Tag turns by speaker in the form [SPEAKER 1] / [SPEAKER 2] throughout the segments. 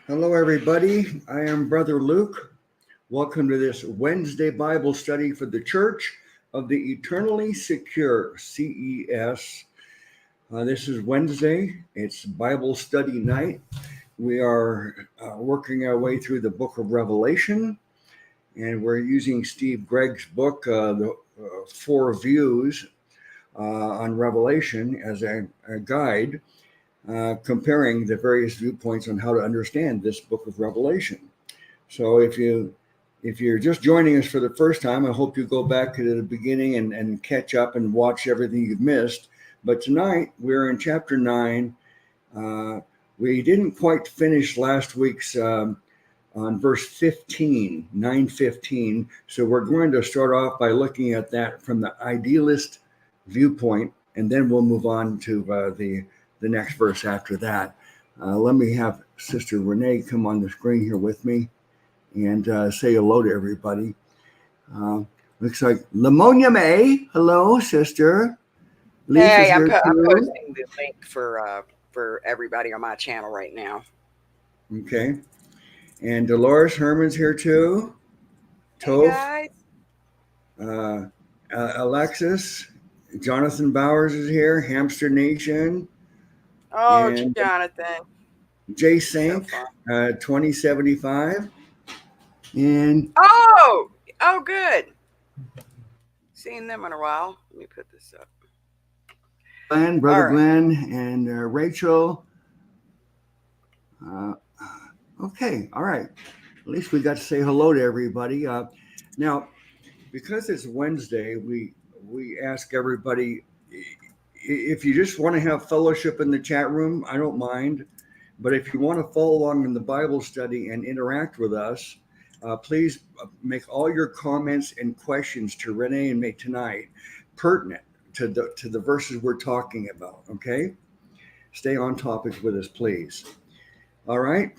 [SPEAKER 1] Hello, everybody. I am Brother Luke. Welcome to this Wednesday Bible study for the Church of the Eternally Secure, C.E.S. This is Wednesday. It's Bible study night. We are working our way through the book of Revelation, and we're using Steve Gregg's book, The Four Views on Revelation, as a guide. Comparing the various viewpoints on how to understand this book of Revelation. So if you're just joining us for the first time, I hope you go back to the beginning and catch up and watch everything you've missed. But tonight we're in chapter 9. We didn't quite finish last week's on verse 15, 9:15. So we're going to start off by looking at that from the idealist viewpoint, and then we'll move on to the next verse after that. Let me have Sister Renee come on the screen here with me and say hello to everybody. Looks like Lamonia May. Hello, Sister.
[SPEAKER 2] Hey, I'm posting the link for everybody on my channel right now.
[SPEAKER 1] Okay. And Dolores Herman's here too.
[SPEAKER 2] Hey,
[SPEAKER 1] Toph. Alexis. Jonathan Bowers is here. Hamster Nation.
[SPEAKER 2] Oh, and Jonathan.
[SPEAKER 1] J Sank, 2075. And
[SPEAKER 2] oh, good. Seen them in a while. Let me put this up.
[SPEAKER 1] Glenn, Brother Glenn, and Rachel. Okay, all right. At least we got to say hello to everybody. Now, because it's Wednesday, we ask everybody, if you just want to have fellowship in the chat room, I don't mind. But if you want to follow along in the Bible study and interact with us, please make all your comments and questions to Renee and me tonight pertinent to the verses we're talking about, okay? Stay on topic with us, please. All right.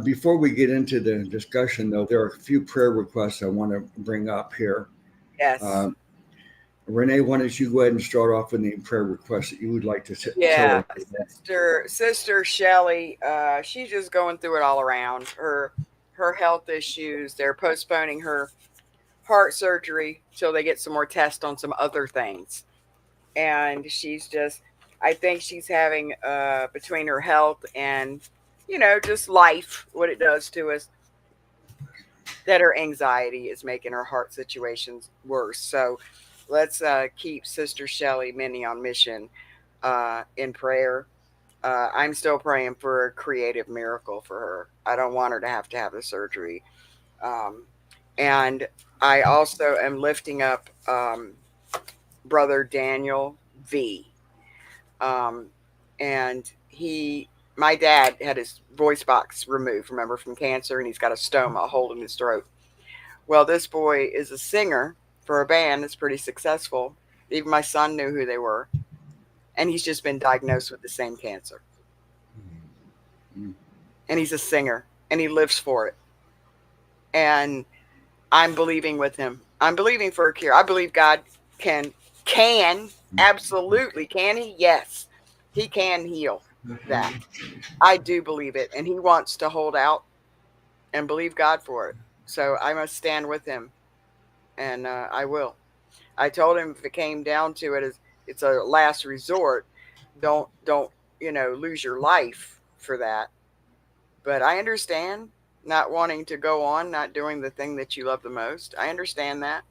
[SPEAKER 1] Before we get into the discussion, though, there are a few prayer requests I want to bring up here.
[SPEAKER 2] Yes.
[SPEAKER 1] Renee, why don't you go ahead and start off with any prayer requests that you would like to tell
[SPEAKER 2] us? Sister Shelley, she's just going through it all around. Her health issues, they're postponing her heart surgery till they get some more tests on some other things. And she's just, I think she's having, between her health and, just life, what it does to us, that her anxiety is making her heart situations worse. So let's keep Sister Shelley Minnie on mission in prayer. I'm still praying for a creative miracle for her. I don't want her to have the surgery. And I also am lifting up Brother Daniel V. And my dad had his voice box removed, remember, from cancer, and he's got a stoma, a hole in his throat. Well, this boy is a singer for a band that's pretty successful. Even my son knew who they were. And he's just been diagnosed with the same cancer. And he's a singer, and he lives for it. And I'm believing with him. I'm believing for a cure. I believe God can absolutely, can he? Yes, he can heal that. I do believe it. And he wants to hold out and believe God for it. So I must stand with him. And I will. I told him if it came down to it, it's a last resort. Don't lose your life for that. But I understand not wanting to go on, not doing the thing that you love the most. I understand that.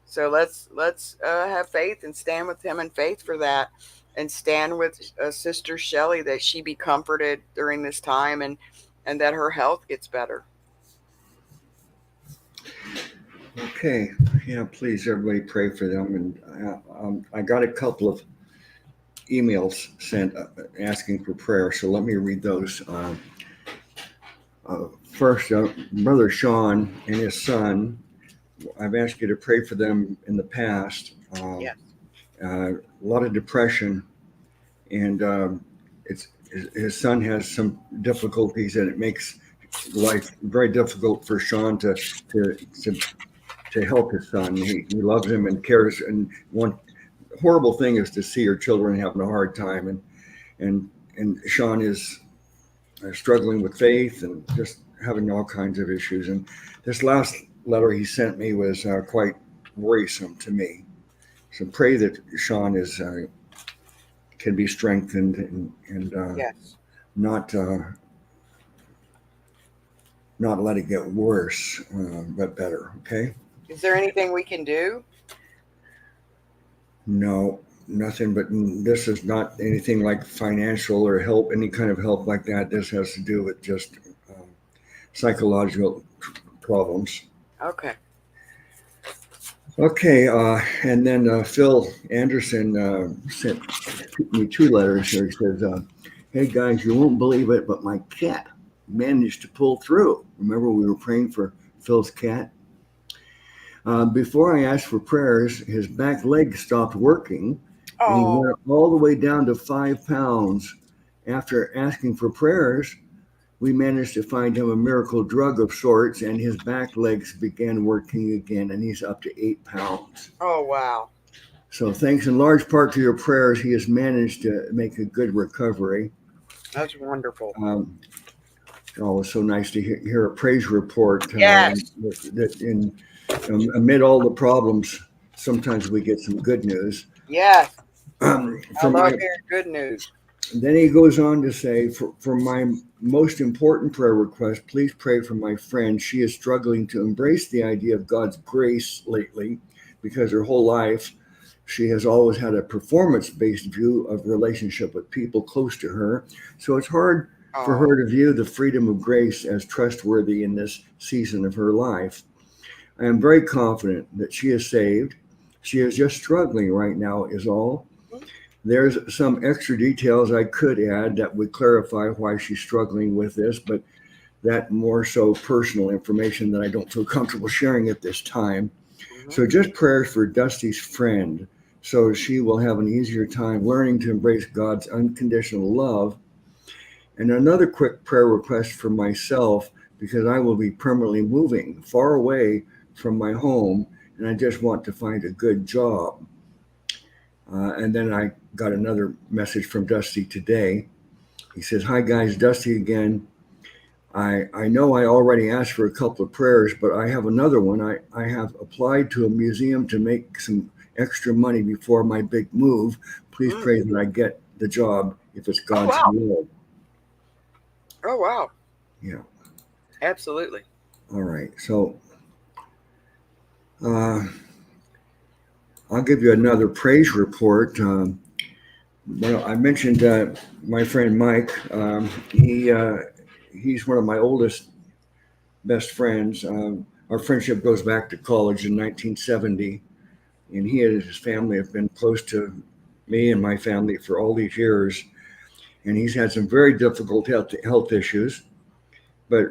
[SPEAKER 2] So let's have faith and stand with him in faith for that, and stand with Sister Shelley that she be comforted during this time and that her health gets better.
[SPEAKER 1] Okay. Yeah, please, everybody pray for them. And I got a couple of emails sent asking for prayer, so let me read those. First, Brother Sean and his son, I've asked you to pray for them in the past. A lot of depression, and his son has some difficulties, and it makes life very difficult for Sean to help his son. He loves him and cares, and one horrible thing is to see your children having a hard time, and Sean is struggling with faith and just having all kinds of issues. And this last letter he sent me was quite worrisome to me. So pray that Sean is can be strengthened and
[SPEAKER 2] Yes.
[SPEAKER 1] not not let it get worse, but better. Okay.
[SPEAKER 2] Is there anything we can do?
[SPEAKER 1] No, nothing. But this is not anything like financial or help, any kind of help like that. This has to do with just psychological problems.
[SPEAKER 2] Okay.
[SPEAKER 1] Okay, and then Phil Anderson sent me two letters here. He says, "Hey guys, you won't believe it, but my cat managed to pull through. Remember we were praying for Phil's cat? Before I asked for prayers, his back leg stopped working, and he
[SPEAKER 2] Oh,
[SPEAKER 1] went all the way down to 5 pounds. After asking for prayers, we managed to find him a miracle drug of sorts, and his back legs began working again, and he's up to 8 pounds.
[SPEAKER 2] oh, wow.
[SPEAKER 1] So, thanks in large part to your prayers, he has managed to make a good recovery.
[SPEAKER 2] That's wonderful.
[SPEAKER 1] Oh, it's so nice to hear a praise report
[SPEAKER 2] Yes.
[SPEAKER 1] that amid all the problems, sometimes we get some good news.
[SPEAKER 2] Yes.
[SPEAKER 1] Um,
[SPEAKER 2] I
[SPEAKER 1] for
[SPEAKER 2] love
[SPEAKER 1] my,
[SPEAKER 2] hearing good news.
[SPEAKER 1] Then he goes on to say, for my most important prayer request, please pray for my friend. She is struggling to embrace the idea of God's grace lately because her whole life she has always had a performance-based view of relationship with people close to her. So it's hard for
[SPEAKER 2] Oh,
[SPEAKER 1] her to view the freedom of grace as trustworthy in this season of her life. I am very confident that she is saved. She is just struggling right now, is all. There's some extra details I could add that would clarify why she's struggling with this, but that more so personal information that I don't feel comfortable sharing at this time. So just prayers for Dusty's friend so she will have an easier time learning to embrace God's unconditional love. And another quick prayer request for myself because I will be permanently moving far away from my home and I just want to find a good job. And then I got another message from Dusty today. He says, "Hi guys, Dusty again. I know I already asked for a couple of prayers, but I have another one. I have applied to a museum to make some extra money before my big move. Please pray that I get the job if it's
[SPEAKER 2] oh,
[SPEAKER 1] God's
[SPEAKER 2] wow.
[SPEAKER 1] will."
[SPEAKER 2] Oh, wow.
[SPEAKER 1] Yeah.
[SPEAKER 2] Absolutely.
[SPEAKER 1] All right. So uh, I'll give you another praise report. Well, I mentioned my friend Mike. He's one of my oldest best friends. Our friendship goes back to college in 1970, and he and his family have been close to me and my family for all these years. And he's had some very difficult health issues. But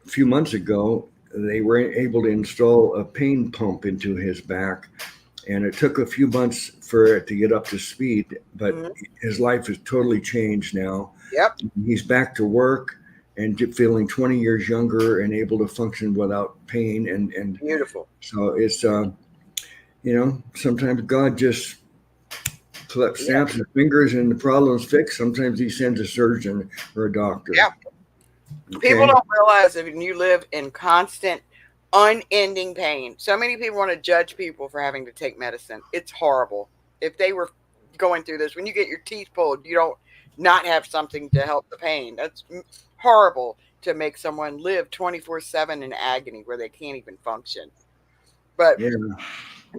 [SPEAKER 1] a few months ago, they were able to install a pain pump into his back. And it took a few months for it to get up to speed, but his life has totally changed now.
[SPEAKER 2] Yep.
[SPEAKER 1] He's back to work and feeling 20 years younger and able to function without pain. And
[SPEAKER 2] Beautiful.
[SPEAKER 1] so it's, sometimes God just snaps his fingers and the problem's fixed. Sometimes he sends a surgeon or a doctor.
[SPEAKER 2] Yeah.
[SPEAKER 1] Okay?
[SPEAKER 2] People don't realize that when you live in constant, unending pain, so many people want to judge people for having to take medicine. It's horrible. If they were going through this, when you get your teeth pulled, you don't not have something to help the pain. That's horrible to make someone live 24/7 in agony where they can't even function. But
[SPEAKER 1] Yeah.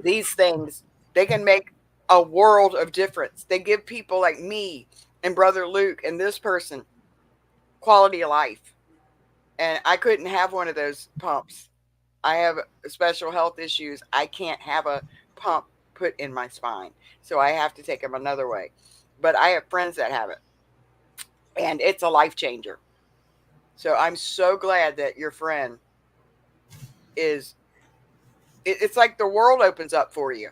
[SPEAKER 2] these things, they can make a world of difference. They give people like me and Brother Luke and this person quality of life. And I couldn't have one of those pumps. I have special health issues. I can't have a pump put in my spine. So I have to take them another way. But I have friends that have it. And it's a life changer. So I'm so glad that your friend is, it's like the world opens up for you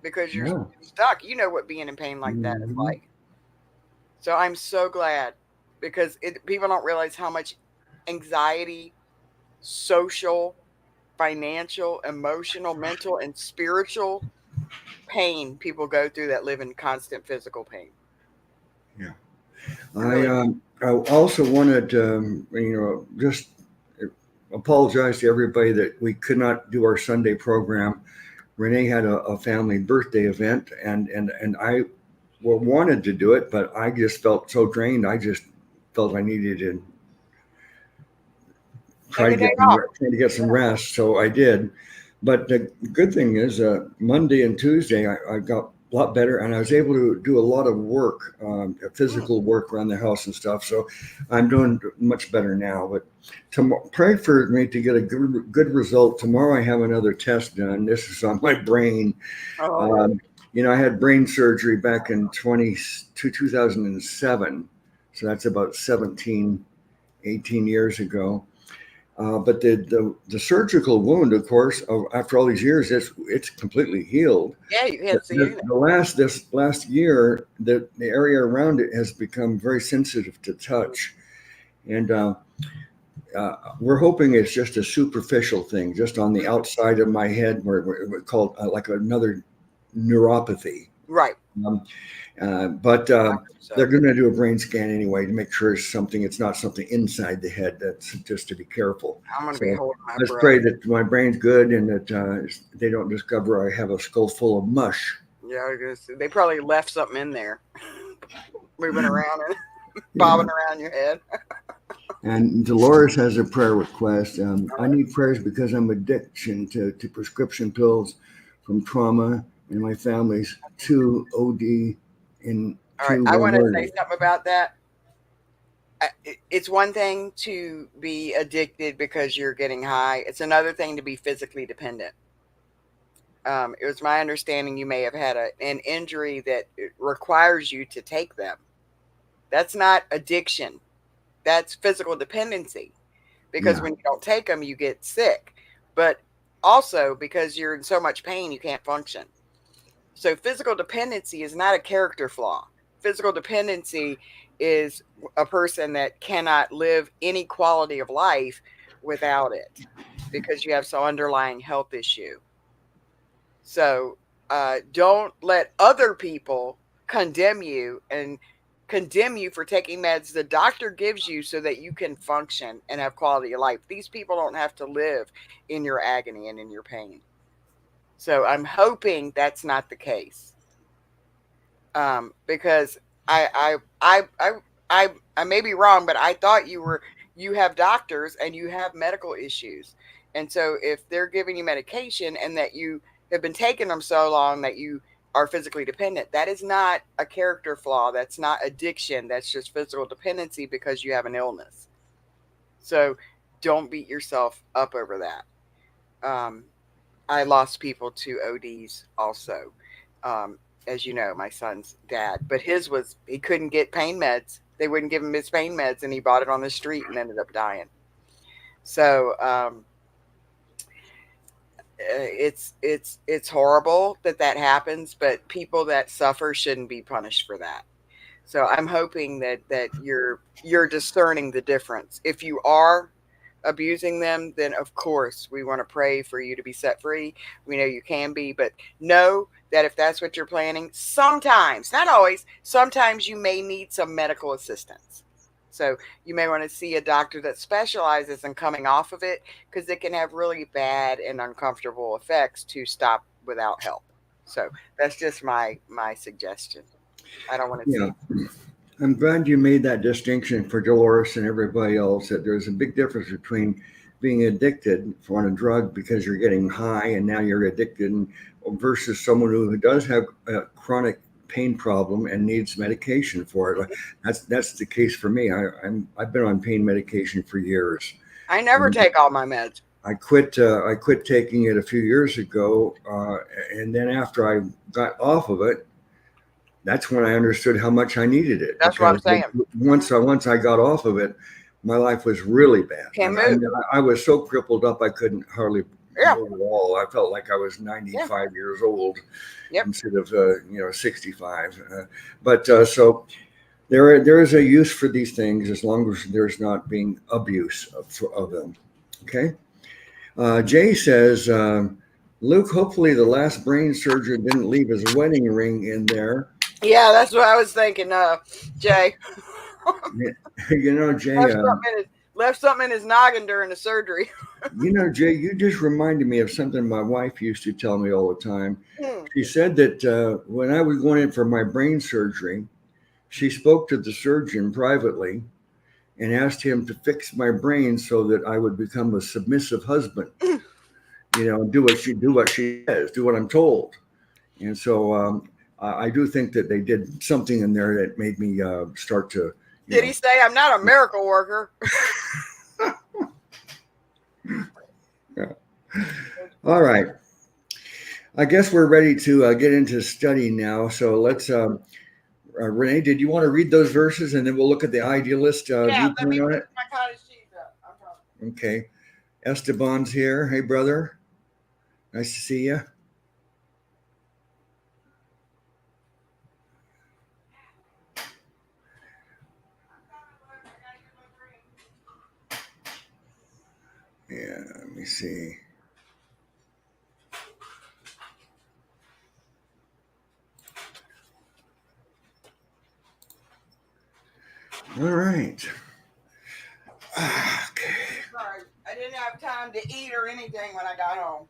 [SPEAKER 2] because you're
[SPEAKER 1] Yeah.
[SPEAKER 2] stuck. You know what being in pain like that is
[SPEAKER 1] Mhm.
[SPEAKER 2] like. So I'm so glad because people don't realize how much anxiety, social, financial, emotional, mental, and spiritual pain people go through that live in constant physical pain.
[SPEAKER 1] Yeah.
[SPEAKER 2] Really.
[SPEAKER 1] I also wanted to, just apologize to everybody that we could not do our Sunday program. Renee had a family birthday event, and I wanted to do it, but I just felt so drained. I just felt I needed to
[SPEAKER 2] Take a day off.
[SPEAKER 1] try to get some rest, so I did. But the good thing is, Monday and Tuesday, I got a lot better, and I was able to do a lot of work, physical work around the house and stuff. So I'm doing much better now. But pray for me to get a good result. Tomorrow I have another test done. This is on my brain.
[SPEAKER 2] Oh.
[SPEAKER 1] I had brain surgery back in 2007. So that's about 17, 18 years ago. But the surgical wound, of course, after all these years, it's completely healed.
[SPEAKER 2] Yeah, you can't see it.
[SPEAKER 1] This last year, the area around it has become very sensitive to touch, and we're hoping it's just a superficial thing, just on the outside of my head, where we call it like another neuropathy.
[SPEAKER 2] Right.
[SPEAKER 1] But they're going to do a brain scan anyway to make sure it's not something inside the head. That's just to be careful.
[SPEAKER 2] I'm going to be holding my breath.
[SPEAKER 1] Let's pray that my brain's good and that they don't discover I have a skull full of mush.
[SPEAKER 2] Yeah, they probably left something in there, moving around and bobbing around your head.
[SPEAKER 1] And Dolores has a prayer request. I need prayers because I'm addiction to prescription pills from trauma and my family's 2 OD in.
[SPEAKER 2] All right, I want to say something about that. It's one thing to be addicted because you're getting high. It's another thing to be physically dependent. It was my understanding you may have had an injury that requires you to take them. That's not addiction. That's physical dependency. Because when you don't take them, you get sick. But also because you're in so much pain, you can't function. So physical dependency is not a character flaw. Physical dependency is a person that cannot live any quality of life without it because you have some underlying health issue. So don't let other people condemn you for taking meds the doctor gives you so that you can function and have quality of life. These people don't have to live in your agony and in your pain. So I'm hoping that's not the case. Because I may be wrong, but I thought you have doctors and you have medical issues. And so if they're giving you medication and that you have been taking them so long that you are physically dependent, that is not a character flaw. That's not addiction. That's just physical dependency because you have an illness. So don't beat yourself up over that. I lost people to ODs also. As you know, my son's dad, but he couldn't get pain meds. They wouldn't give him his pain meds and he bought it on the street and ended up dying. So, it's horrible that happens, but people that suffer shouldn't be punished for that. So I'm hoping that you're discerning the difference. If you are abusing them, then of course we want to pray for you to be set free. We know you can be, but know that if that's what you're planning, sometimes, not always, sometimes you may need some medical assistance. So you may want to see a doctor that specializes in coming off of it because it can have really bad and uncomfortable effects to stop without help. So that's just my suggestion. I don't want to see.
[SPEAKER 1] I'm glad you made that distinction for Dolores and everybody else, that there's a big difference between being addicted on a drug because you're getting high and now you're addicted versus someone who does have a chronic pain problem and needs medication for it. That's the case for me. I've been on pain medication for years.
[SPEAKER 2] I never take all my meds.
[SPEAKER 1] I quit taking it a few years ago, and then after I got off of it, that's when I understood how much I needed it.
[SPEAKER 2] That's what I'm saying.
[SPEAKER 1] Once I got off of it, my life was really bad.
[SPEAKER 2] Can't move.
[SPEAKER 1] I was so crippled up I couldn't hardly move at all. I felt like I was 95 years old instead of 65. So there is a use for these things as long as there's not being abuse of them. Okay. Jay says, Luke, hopefully the last brain surgeon didn't leave his wedding ring in there.
[SPEAKER 2] Yeah, that's what I was thinking, Jay.
[SPEAKER 1] You know, Jay.
[SPEAKER 2] Left something in his noggin during the surgery.
[SPEAKER 1] You know, Jay. You just reminded me of something my wife used to tell me all the time.
[SPEAKER 2] Hmm.
[SPEAKER 1] She said that when I was going in for my brain surgery, she spoke to the surgeon privately and asked him to fix my brain so that I would become a submissive husband. You know, do what she says, do what I'm told. And so I do think that they did something in there that made me start to.
[SPEAKER 2] Did he say, "I'm not a miracle worker"?
[SPEAKER 1] All right. I guess we're ready to get into study now. So let's. Renee, did you want to read those verses and then we'll look at the idealist
[SPEAKER 2] Yeah, let
[SPEAKER 1] viewpoint
[SPEAKER 2] me
[SPEAKER 1] on
[SPEAKER 2] put
[SPEAKER 1] it?
[SPEAKER 2] my cottage cheese up. I'm talking.
[SPEAKER 1] Okay. Esteban's here. Hey, brother. Nice to see you. Yeah, let me see. All right. Okay.
[SPEAKER 2] Sorry, I didn't have time to eat or anything when I got home.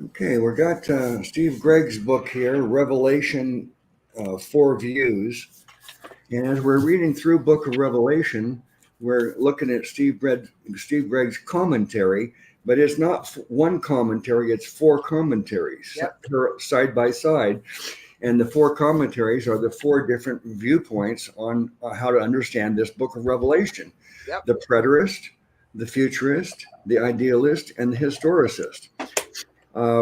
[SPEAKER 1] Okay, we got Steve Gregg's book here, Revelation, Four Views. And as we're reading through Book of Revelation, we're looking at Steve Gregg's commentary, but it's not one commentary, it's four commentaries side by side. And the four commentaries are the four different viewpoints on how to understand this book of Revelation.
[SPEAKER 2] Yep.
[SPEAKER 1] The preterist, the futurist, the idealist, and the historicist.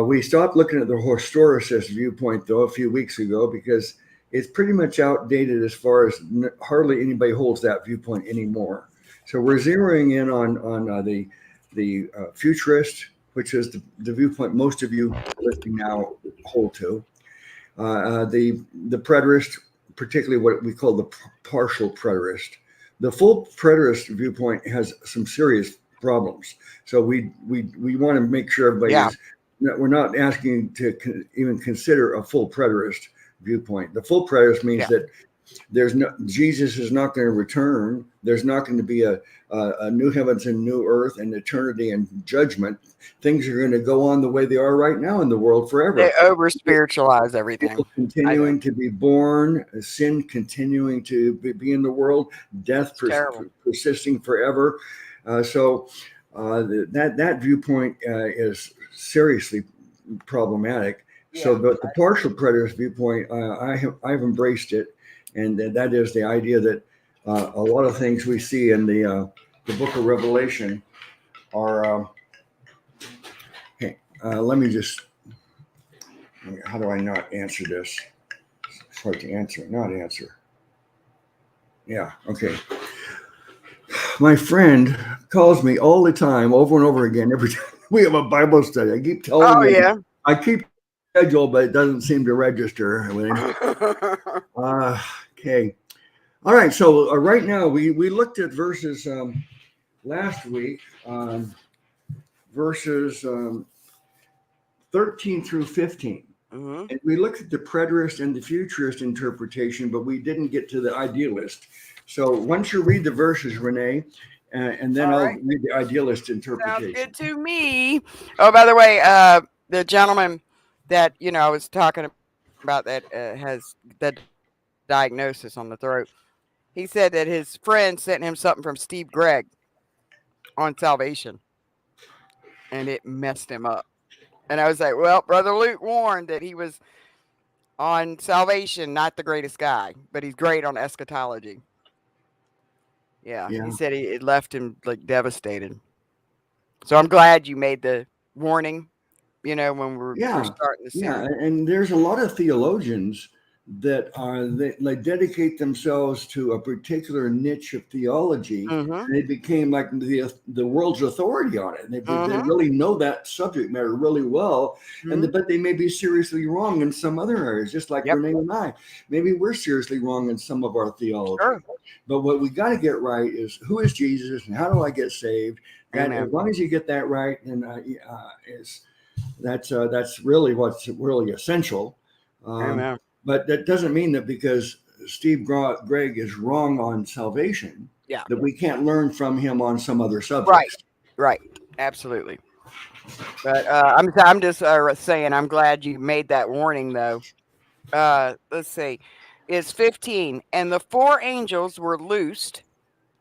[SPEAKER 1] We stopped looking at the historicist viewpoint, though, a few weeks ago because it's pretty much outdated as far as hardly anybody holds that viewpoint anymore. So we're zeroing in on the futurist, which is the viewpoint most of you listening now hold to. The preterist, particularly what we call the partial preterist. The full preterist viewpoint has some serious problems. So we want to make sure everybody's we're not asking to even consider a full preterist viewpoint. The full preterist means that Jesus is not going to return. There's not going to be a new heavens and new earth and eternity and judgment. Things are going to go on the way they are right now in the world forever.
[SPEAKER 2] They over spiritualize everything.
[SPEAKER 1] People continuing to be born, sin continuing to be in the world, death persisting forever. So that viewpoint is seriously problematic. Yeah. So, but the partial preterist viewpoint, I've embraced it, and that is the idea that a lot of things we see in the Book of Revelation are. Let me just. How do I not answer this? It's hard to answer. Not answer. Yeah. Okay. My friend calls me all the time, over and over again. Every time we have a Bible study, I keep telling him. I keep schedule, but it doesn't seem to register. Okay. All right. So right now we looked at verses last week, verses 13 through 15. Mm-hmm. And we looked at the preterist and the futurist interpretation, but we didn't get to the idealist. So once you read the verses, Renee, and then I'll read the idealist interpretation.
[SPEAKER 2] Sounds good to me. Oh, by the way, the gentleman that I was talking about that has the diagnosis on the throat. He said that his friend sent him something from Steve Gregg on salvation, and it messed him up. And I was like, well, Brother Luke warned that he was on salvation, not the greatest guy, but he's great on eschatology. Yeah. He said it left him like devastated. So I'm glad you made the warning, when we're starting to see.
[SPEAKER 1] Yeah, and there's a lot of theologians that they dedicate themselves to a particular niche of theology. Mm-hmm. And they became like the world's authority on it. They really know that subject matter really well, but they may be seriously wrong in some other areas, just like Renee and I. Maybe we're seriously wrong in some of our theology. Sure. But what we got to get right is who is Jesus and how do I get saved? And as long as you get that right, and that's really what's really essential. But that doesn't mean that because Steve Gregg is wrong on salvation,
[SPEAKER 2] Yeah.
[SPEAKER 1] that we can't learn from him on some other
[SPEAKER 2] Right.
[SPEAKER 1] subjects.
[SPEAKER 2] Right. Absolutely. But I'm just saying I'm glad you made that warning though. Let's see. It's 15. And the 4 angels were loosed,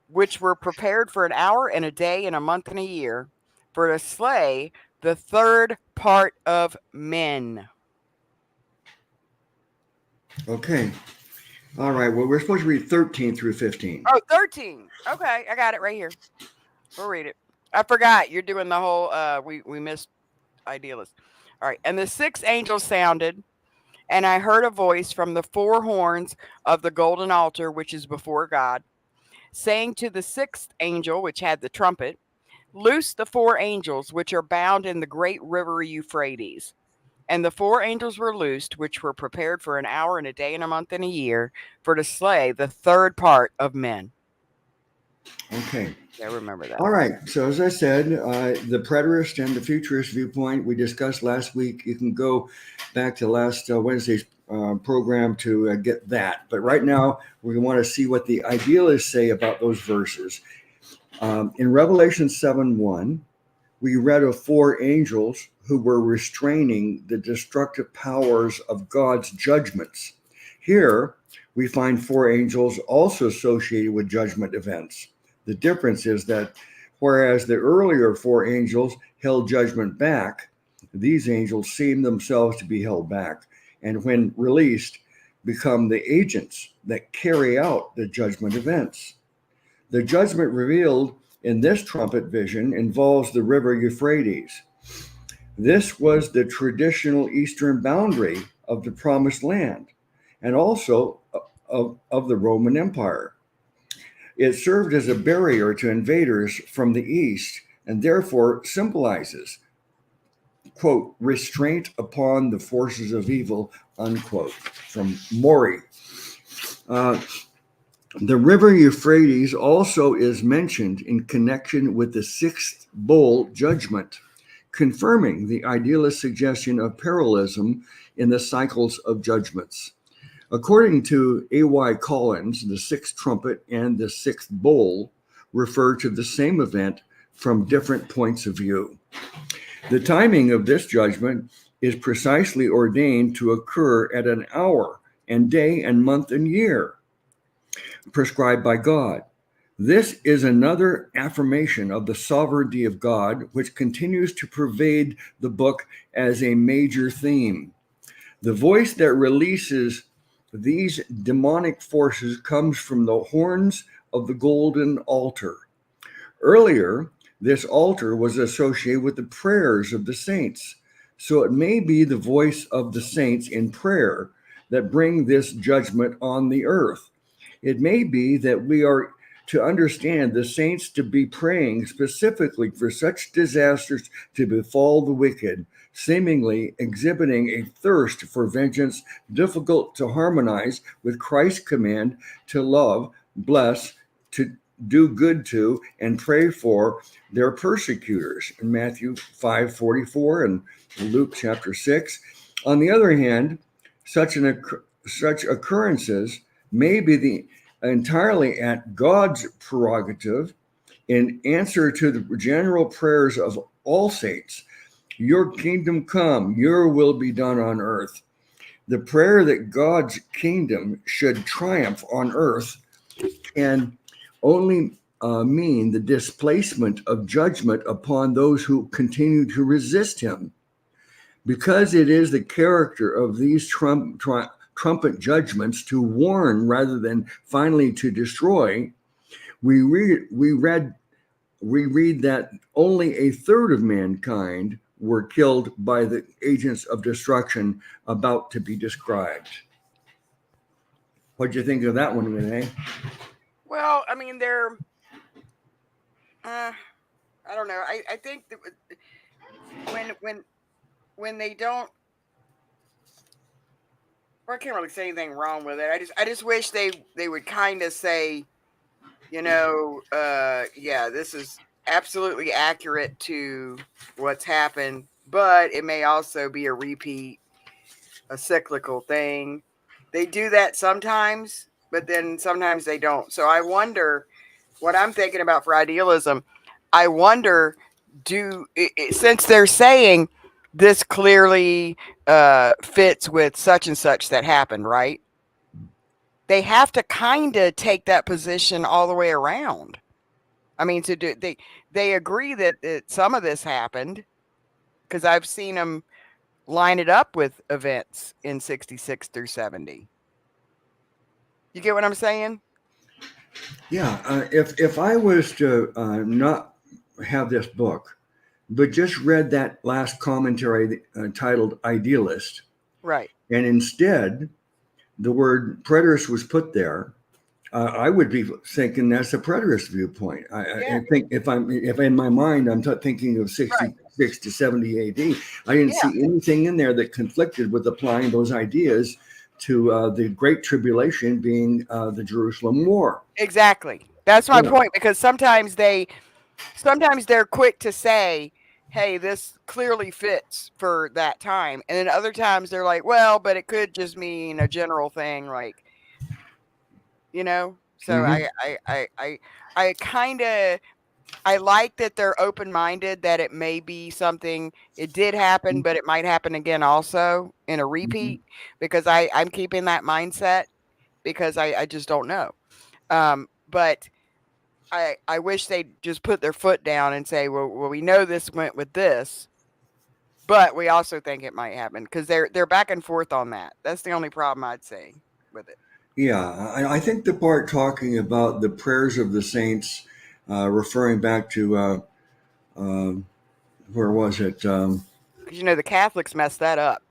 [SPEAKER 2] which were prepared for an hour and a day and a month and a year, for to slay the third part of men.
[SPEAKER 1] Okay. All right. Well, we're supposed to read 13 through 15.
[SPEAKER 2] Oh, 13. Okay, I got it right here. We'll read it. I forgot you're doing the whole we missed idealist. All right. And the 6th angel sounded, and I heard a voice from the 4 horns of the golden altar which is before God, saying to the 6th angel which had the trumpet, loose the 4 angels which are bound in the great river Euphrates. And the 4 angels were loosed, which were prepared for an hour and a day and a month and a year, for to slay the third part of men.
[SPEAKER 1] Okay.
[SPEAKER 2] Yeah, remember that.
[SPEAKER 1] All right. So, as I said, the preterist and the futurist viewpoint we discussed last week. You can go back to last Wednesday's program to get that. But right now, we want to see what the idealists say about those verses. In Revelation 7:1, we read of 4 angels who were restraining the destructive powers of God's judgments. Here, we find 4 angels also associated with judgment events. The difference is that whereas the earlier 4 angels held judgment back, these angels seem themselves to be held back, and when released, become the agents that carry out the judgment events. The judgment revealed in this trumpet vision involves the river Euphrates. This was the traditional eastern boundary of the promised land and also of the Roman Empire. It served as a barrier to invaders from the east and therefore symbolizes, quote, restraint upon the forces of evil, unquote, from Maury. The river Euphrates also is mentioned in connection with the 6th bowl judgment, confirming the idealist suggestion of parallelism in the cycles of judgments. According to A.Y. Collins, the 6th trumpet and the 6th bowl refer to the same event from different points of view. The timing of this judgment is precisely ordained to occur at an hour and day and month and year prescribed by God. This is another affirmation of the sovereignty of God, which continues to pervade the book as a major theme. The voice that releases these demonic forces comes from the horns of the golden altar. Earlier, this altar was associated with the prayers of the saints, so it may be the voice of the saints in prayer that bring this judgment on the earth. It may be that we are to understand the saints to be praying specifically for such disasters to befall the wicked, seemingly exhibiting a thirst for vengeance difficult to harmonize with Christ's command to love, bless, to do good to, and pray for their persecutors in Matthew 5:44 and Luke chapter 6. On the other hand, such occurrences may be entirely at God's prerogative in answer to the general prayers of all saints. Your kingdom come, your will be done on earth. The prayer that God's kingdom should triumph on earth can only mean the displacement of judgment upon those who continue to resist him. Because it is the character of these trumpet judgments to warn rather than finally to destroy, we read that only a third of mankind were killed by the agents of destruction about to be described. What do you think of that one, Renee?
[SPEAKER 2] Well, I mean, they're, I don't know. I think that when they don't, well, I can't really say anything wrong with it. I just wish they would kind of say, yeah, this is absolutely accurate to what's happened, but it may also be a repeat, a cyclical thing. They do that sometimes, but then sometimes they don't. So I wonder what I'm thinking about for idealism. I wonder, since they're saying this clearly fits with such and such that happened, right? They have to kind of take that position all the way around. I mean, they agree that some of this happened because I've seen them line it up with events in 66 through 70. You get what I'm saying?
[SPEAKER 1] Yeah. If I was to not have this book, but just read that last commentary titled Idealist,
[SPEAKER 2] Right.
[SPEAKER 1] and instead the word preterist was put there, I would be thinking that's a preterist viewpoint.
[SPEAKER 2] Yeah.
[SPEAKER 1] I think if in my mind I'm thinking of 66 to 70 AD, I didn't
[SPEAKER 2] Yeah.
[SPEAKER 1] see anything in there that conflicted with applying those ideas to the Great Tribulation being the Jerusalem War.
[SPEAKER 2] Exactly. That's my
[SPEAKER 1] Yeah.
[SPEAKER 2] point, because sometimes they're quick to say, hey, this clearly fits for that time. And then other times they're like, well, but it could just mean a general thing, like, you know? So
[SPEAKER 1] Mhm.
[SPEAKER 2] I kind of, I like that they're open-minded, that it may be something, it did happen, but it might happen again also in a repeat, because I'm keeping that mindset, because I just don't know. But I wish they'd just put their foot down and say, well, we know this went with this, but we also think it might happen, because they're back and forth on that. That's the only problem I'd say with it.
[SPEAKER 1] Yeah, I think the part talking about the prayers of the saints, referring back to where was it?
[SPEAKER 2] Because the Catholics mess that up.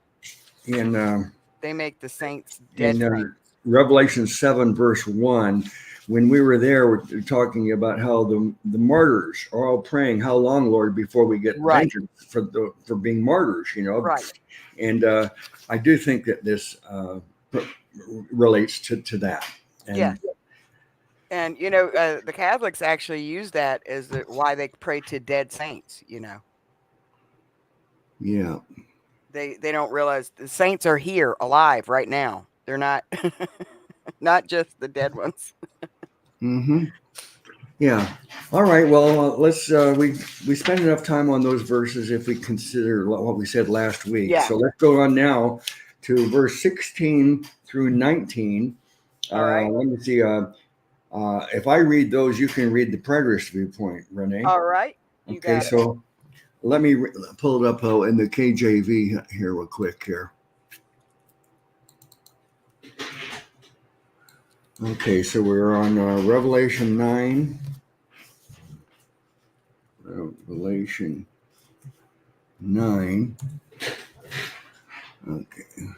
[SPEAKER 1] In
[SPEAKER 2] They make the saints dead
[SPEAKER 1] in
[SPEAKER 2] saints.
[SPEAKER 1] Revelation 7, verse 1, when we were there, we're talking about how the martyrs are all praying, "How long, Lord, before we get
[SPEAKER 2] Right.
[SPEAKER 1] vengeance for being martyrs?"
[SPEAKER 2] Right.
[SPEAKER 1] And I do think that this relates to that. And
[SPEAKER 2] Yes. And the Catholics actually use that as why they pray to dead saints.
[SPEAKER 1] yeah,
[SPEAKER 2] They don't realize the saints are here, alive right now. They're not not just the dead ones.
[SPEAKER 1] mm-hmm. Yeah. All right. Well, let's we spent enough time on those verses if we consider what we said last week.
[SPEAKER 2] Yeah.
[SPEAKER 1] So let's go on now to verse 16 through 19.
[SPEAKER 2] All right.
[SPEAKER 1] Let me see. If I read those, you can read the preterist viewpoint, Renee.
[SPEAKER 2] All right. You
[SPEAKER 1] Okay.
[SPEAKER 2] got it.
[SPEAKER 1] So let me pull it up in the KJV here real quick here. Okay. So we're on Revelation 9. Revelation 9. Okay.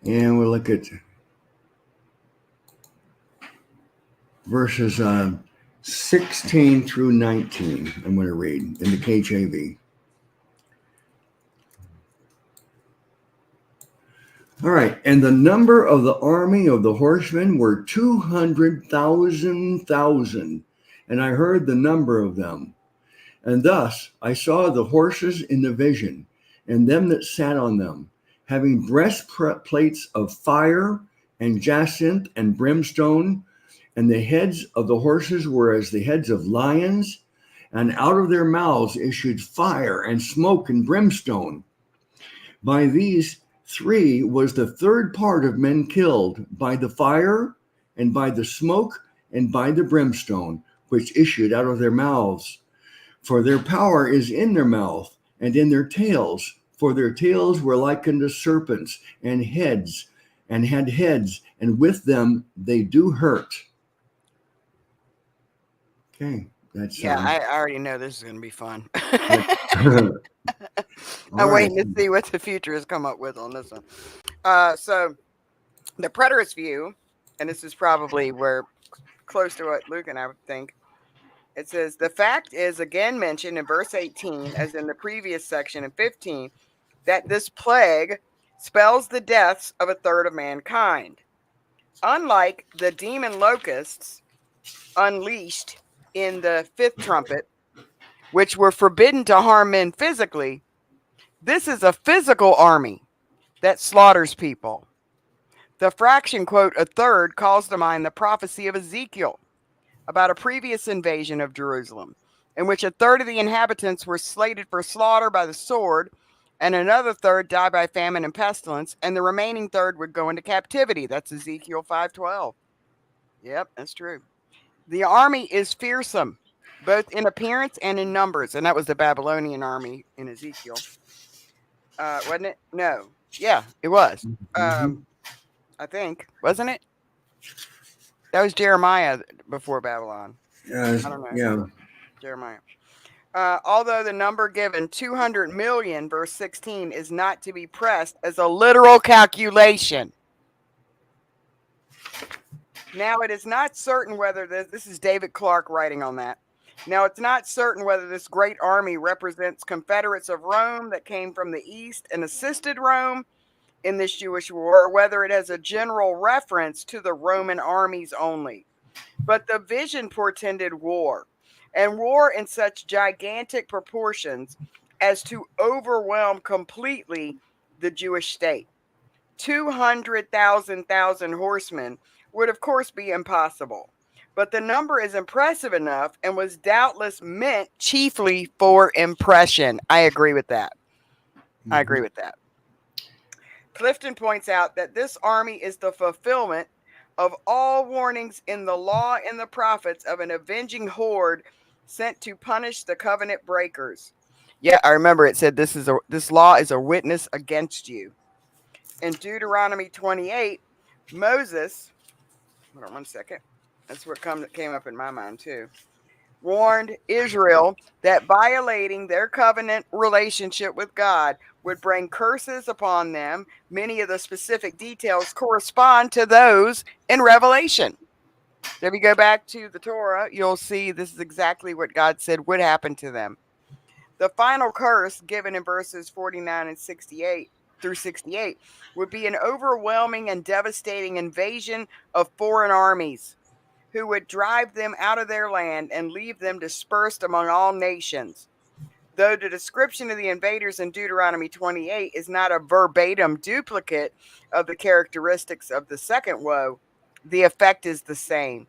[SPEAKER 1] And we'll look at verses 16 through 19. I'm going to read in the KJV. All right. And the number of the army of the horsemen were 200,000. And I heard the number of them. And thus I saw the horses in the vision, and them that sat on them, having breastplates of fire and jacinth and brimstone, and the heads of the horses were as the heads of lions, and out of their mouths issued fire and smoke and brimstone. By these three was the third part of men killed, by the fire and by the smoke and by the brimstone, which issued out of their mouths. For their power is in their mouth and in their tails, for their tails were like unto serpents, and heads, and had heads, and with them they do hurt. Okay, that's
[SPEAKER 2] I already know this is going to be fun.
[SPEAKER 1] I'm
[SPEAKER 2] waiting to see what the future has come up with on this one. So the preterist view, and this is probably close to what Luke and I would think. It says, the fact is again mentioned in verse 18, as in the previous section in 15, that this plague spells the deaths of a third of mankind. Unlike the demon locusts unleashed in the fifth trumpet, which were forbidden to harm men physically, this is a physical army that slaughters people. The fraction, quote, a third, calls to mind the prophecy of Ezekiel about a previous invasion of Jerusalem, in which a third of the inhabitants were slated for slaughter by the sword, and another third died by famine and pestilence, and the remaining third would go into captivity. That's Ezekiel 5:12. Yep, that's true. The army is fearsome, both in appearance and in numbers, and that was the Babylonian army in Ezekiel. Wasn't it? No. Yeah, it was.
[SPEAKER 1] Mhm.
[SPEAKER 2] I think, wasn't it? That was Jeremiah before Babylon. I don't know.
[SPEAKER 1] Yeah.
[SPEAKER 2] Jeremiah. Although the number given, 200 million, verse 16, is not to be pressed as a literal calculation. Now, it is not certain whether this is David Clark writing on that. Now, it's not certain whether this great army represents confederates of Rome that came from the east and assisted Rome in this Jewish war, or whether it has a general reference to the Roman armies only. But the vision portended war, and war in such gigantic proportions as to overwhelm completely the Jewish state. 200,000 horsemen would, of course, be impossible. But the number is impressive enough and was doubtless meant chiefly for impression. I agree with that. I agree with that. Clifton points out that this army is the fulfillment of all warnings in the law and the prophets of an avenging horde sent to punish the covenant breakers. Yeah, I remember it said this law is a witness against you. In Deuteronomy 28, Moses, hold on one second. That's what came up in my mind too. Warned Israel that violating their covenant relationship with God would bring curses upon them. Many of the specific details correspond to those in Revelation. If you go back to the Torah, you'll see this is exactly what God said would happen to them. The final curse given in verses 49 and 68 through 68 would be an overwhelming and devastating invasion of foreign armies who would drive them out of their land and leave them dispersed among all nations. Though the description of the invaders in Deuteronomy 28 is not a verbatim duplicate of the characteristics of the second woe, the effect is the same.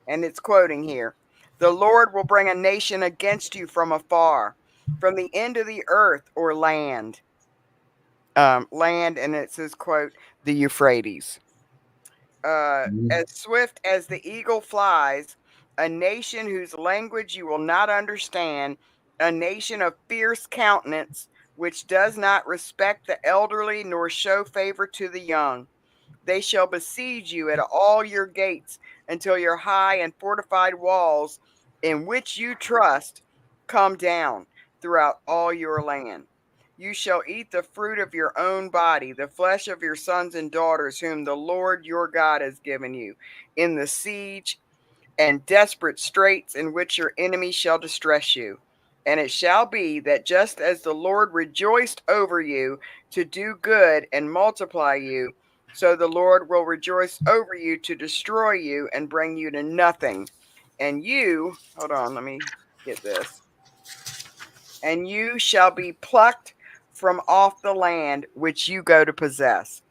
[SPEAKER 2] And it's quoting here: the Lord will bring a nation against you from afar, from the end of the earth, or land. Land, and it says, quote, the Euphrates. As swift as the eagle flies, a nation whose language you will not understand, a nation of fierce countenance, which does not respect the elderly nor show favor to the young. They shall besiege you at all your gates until your high and fortified walls, in which you trust, come down throughout all your land. You shall eat the fruit of your own body, the flesh of your sons and daughters, whom the Lord your God has given you, in the siege and desperate straits in which your enemy shall distress you. And it shall be that just as the Lord rejoiced over you to do good and multiply you, so the Lord will rejoice over you to destroy you and bring you to nothing. And you, hold on, let me get this. And you shall be plucked from off the land which you go to possess.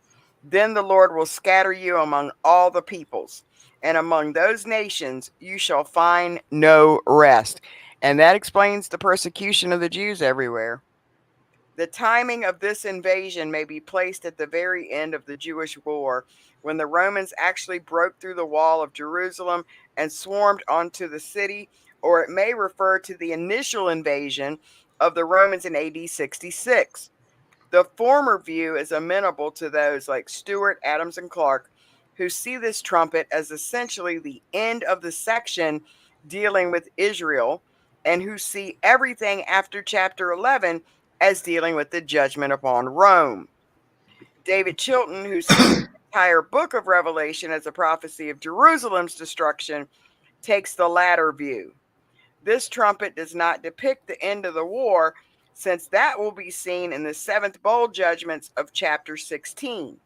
[SPEAKER 2] Then the Lord will scatter you among all the peoples, and among those nations you shall find no rest. And that explains the persecution of the Jews everywhere. The timing of this invasion may be placed at the very end of the Jewish war, when the Romans actually broke through the wall of Jerusalem and swarmed onto the city, or it may refer to the initial invasion of the Romans in AD 66. The former view is amenable to those like Stewart, Adams, and Clark, who see this trumpet as essentially the end of the section dealing with Israel, and who see everything after chapter 11 as dealing with the judgment upon Rome. David Chilton, who sees the entire book of Revelation as a prophecy of Jerusalem's destruction, takes the latter view. This trumpet does not depict the end of the war, since that will be seen in the seventh bowl judgments of chapter 16.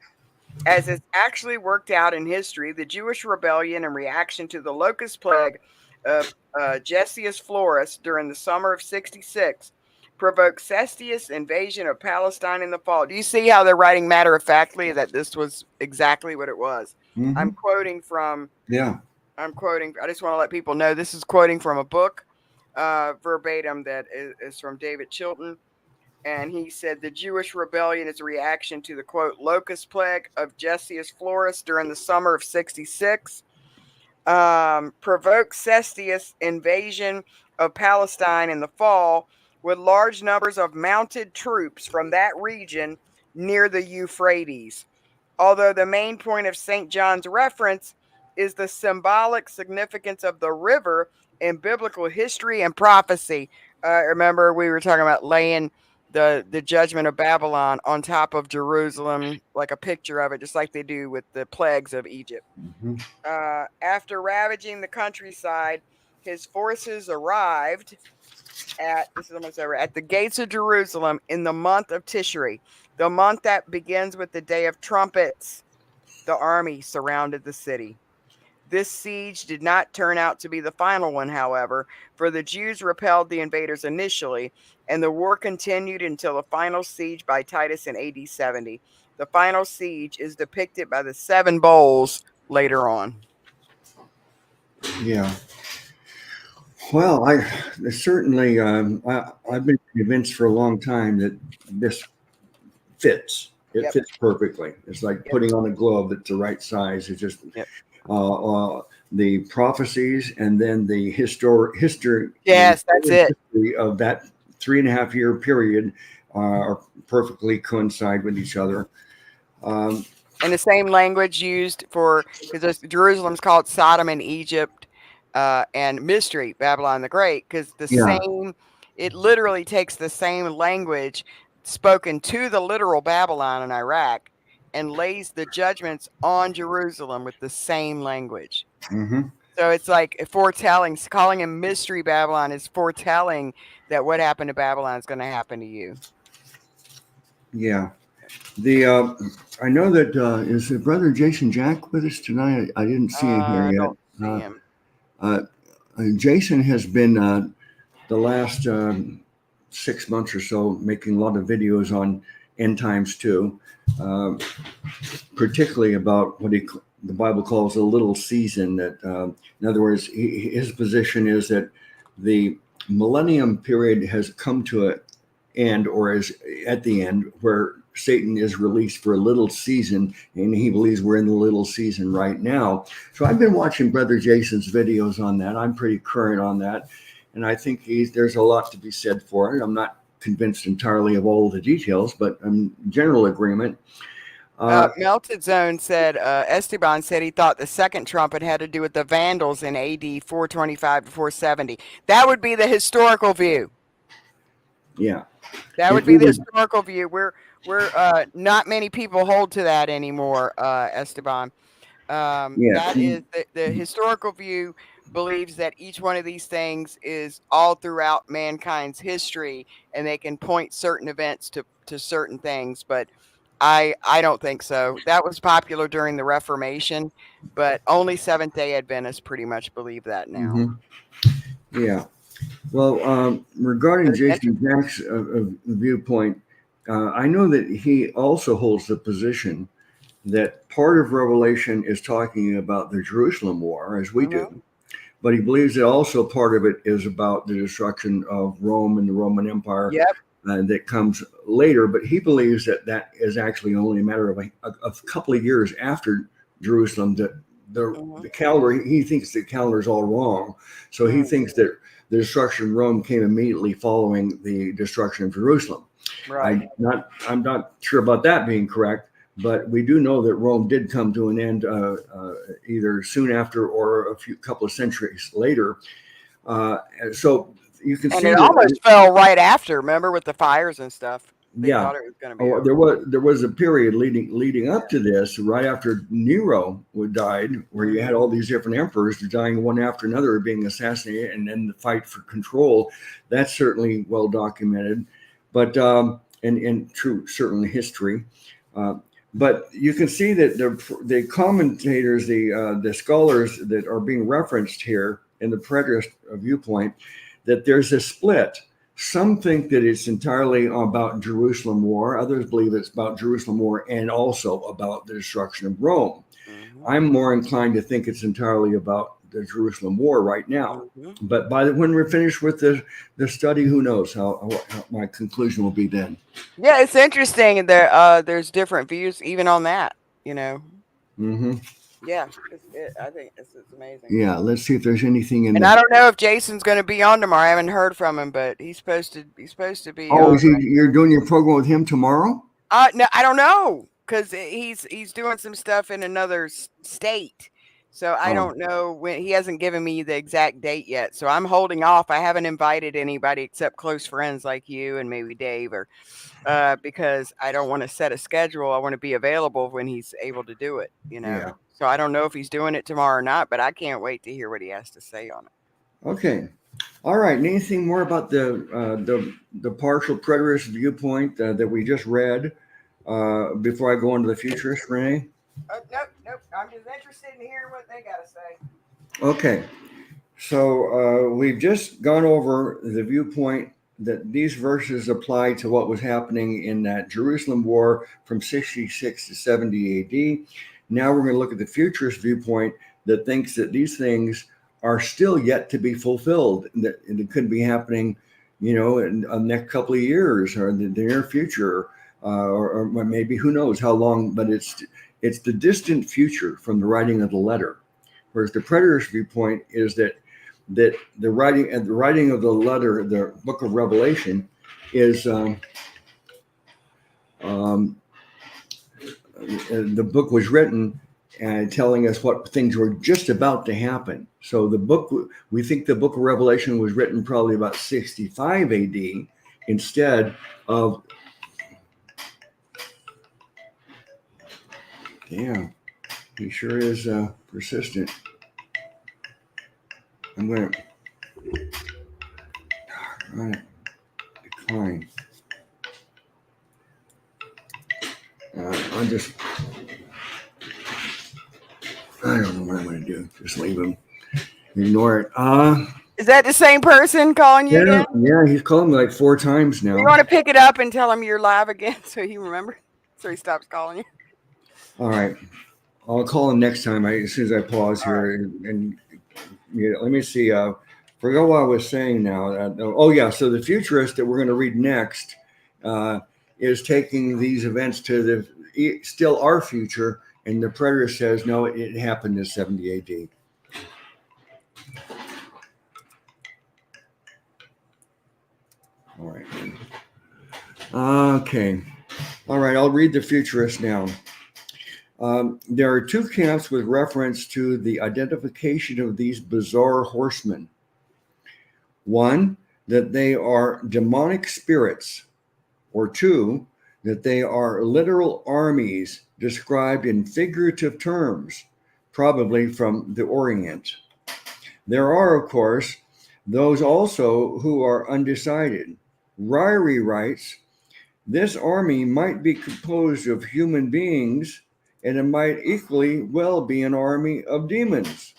[SPEAKER 2] As it's actually worked out in history, the Jewish rebellion in reaction to the locust plague of Gessius Florus during the summer of 66 provoked C.E.S. invasion of Palestine in the fall. Do you see how they're writing matter-of-factly that this was exactly what it was?
[SPEAKER 1] Mm-hmm.
[SPEAKER 2] I'm quoting from,
[SPEAKER 1] Yeah.
[SPEAKER 2] I just want to let people know this is quoting from a book verbatim that is from David Chilton. And he said the Jewish rebellion is a reaction to the, quote, locust plague of Gessius Florus during the summer of 66. Provoked C.E.S. invasion of Palestine in the fall with large numbers of mounted troops from that region near the Euphrates. Although the main point of St. John's reference is the symbolic significance of the river in biblical history and prophecy. Remember, we were talking about laying the judgment of Babylon on top of Jerusalem, like a picture of it, just like they do with the plagues of Egypt.
[SPEAKER 1] Mm-hmm.
[SPEAKER 2] After ravaging the countryside, his forces arrived at the gates of Jerusalem in the month of Tishri, the month that begins with the Day of Trumpets. The army surrounded the city. This siege did not turn out to be the final one, however, for the Jews repelled the invaders initially, and the war continued until the final siege by Titus in AD 70. The final siege is depicted by the 7 bowls later on.
[SPEAKER 1] Yeah. Well, I certainly I've been convinced for a long time that this fits. It
[SPEAKER 2] Yep.
[SPEAKER 1] fits perfectly. It's like putting on a glove that's the right size. It's just the prophecies and then the history.
[SPEAKER 2] Yes, that's it.
[SPEAKER 1] History of that 3.5 year period are perfectly coincide with each other.
[SPEAKER 2] And the same language used for, because Jerusalem's called Sodom and Egypt, and Mystery, Babylon the Great, because it literally takes the same language spoken to the literal Babylon in Iraq and lays the judgments on Jerusalem with the same language.
[SPEAKER 1] Mm-hmm.
[SPEAKER 2] So it's like foretelling, calling him Mystery Babylon is foretelling that what happened to Babylon is going to happen to you.
[SPEAKER 1] Yeah. I know that is Brother Jason Jack with us tonight? I didn't see him here yet.
[SPEAKER 2] I don't see him.
[SPEAKER 1] Jason has been the last 6 months or so making a lot of videos on end times too, particularly about what the Bible calls a little season. That, in other words, his position is that the millennium period has come to an end, or is at the end, where Satan is released for a little season, and he believes we're in the little season right now. So I've been watching Brother Jason's videos on that. I'm pretty current on that, and I think there's a lot to be said for it. I'm not convinced entirely of all the details, but I'm in general agreement.
[SPEAKER 2] Melted Zone said, Esteban said he thought the second trumpet had to do with the Vandals in AD 425 to 470. That would be the historical view.
[SPEAKER 1] Yeah.
[SPEAKER 2] That would be the historical view. We're not many people hold to that anymore, Esteban. That is the historical view believes that each one of these things is all throughout mankind's history, and they can point certain events to certain things, but I don't think so. That was popular during the Reformation, but only Seventh-day Adventists pretty much believe that now.
[SPEAKER 1] Mm-hmm. Yeah. Well, regarding Jason Jack's viewpoint, I know that he also holds the position that part of Revelation is talking about the Jerusalem war, as we do, but he believes that also part of it is about the destruction of Rome and the Roman Empire. That comes later, but he believes that is actually only a matter of a couple of years after Jerusalem. That the calendar, he thinks the calendar is all wrong. So he thinks that the destruction of Rome came immediately following the destruction of Jerusalem.
[SPEAKER 2] Right.
[SPEAKER 1] I'm not sure about that being correct, but we do know that Rome did come to an end either soon after or couple of centuries later. So you can see
[SPEAKER 2] it almost fell right after. Remember, with the fires and stuff. They thought it was going to be over.
[SPEAKER 1] There was a period leading up to this, right after Nero died, where you had all these different emperors dying one after another, being assassinated, and then the fight for control. That's certainly well documented, but in true certain history. But you can see that the commentators, the scholars that are being referenced here in the preterist viewpoint, that there's a split Some think that it's entirely about Jerusalem war. Others believe it's about Jerusalem war and also about the destruction of Rome.
[SPEAKER 2] Mm-hmm.
[SPEAKER 1] I'm more inclined to think it's entirely about the Jerusalem war right now.
[SPEAKER 2] Mm-hmm.
[SPEAKER 1] But when we're finished with the study, who knows how my conclusion will be then.
[SPEAKER 2] Yeah, it's interesting. There's different views even on that.
[SPEAKER 1] Mm-hmm.
[SPEAKER 2] Yeah, I think it's amazing.
[SPEAKER 1] Yeah, let's see if there's anything in
[SPEAKER 2] And
[SPEAKER 1] the.
[SPEAKER 2] I don't know if Jason's going to be on tomorrow. I haven't heard from him, but he's supposed to be
[SPEAKER 1] Oh,
[SPEAKER 2] on.
[SPEAKER 1] you're doing your program with him tomorrow?
[SPEAKER 2] No, I don't know because he's doing some stuff in another state. So I
[SPEAKER 1] Oh,
[SPEAKER 2] don't know when. He hasn't given me the exact date yet. So I'm holding off. I haven't invited anybody except close friends like you and maybe Dave, or because I don't want to set a schedule. I want to be available when he's able to do it.
[SPEAKER 1] yeah.
[SPEAKER 2] So I don't know if he's doing it tomorrow or not, but I can't wait to hear what he has to say on it.
[SPEAKER 1] Okay. All right. Anything more about the partial preterist viewpoint that we just read before I go into the futurist, Renee?
[SPEAKER 2] Nope. I'm just interested in hearing what they got to say.
[SPEAKER 1] Okay. So we've just gone over the viewpoint that these verses apply to what was happening in that Jerusalem war from 66 to 70 AD. Now we're going to look at the futurist viewpoint that thinks that these things are still yet to be fulfilled, and that it could be happening, in the next couple of years or in the near future, or maybe who knows how long. But it's the distant future from the writing of the letter. Whereas the preterist viewpoint is that the writing of the letter, the book of Revelation, is the book was written and telling us what things were just about to happen. So we think the book of Revelation was written probably about 65 AD instead of. Damn, he sure is persistent. I'm going to decline. I don't know what I'm going to do. Just leave him. Ignore it.
[SPEAKER 2] Is that the same person calling you again?
[SPEAKER 1] Yeah, he's called me like 4 times now.
[SPEAKER 2] You want to pick it up and tell him you're live again so he remembers, so he stops calling you?
[SPEAKER 1] All right. I'll call him next time as soon as I pause here. And let me see. Forgot what I was saying now. So the futurist that we're going to read next is taking these events to still our future. And the preterist says, no, it happened in 70 AD. All right. Okay. All right. I'll read the futurist now. There are 2 camps with reference to the identification of these bizarre horsemen. One, that they are demonic spirits, or 2, that they are literal armies described in figurative terms, probably from the Orient. There are, of course, those also who are undecided. Ryrie writes, this army might be composed of human beings, and it might equally well be an army of demons.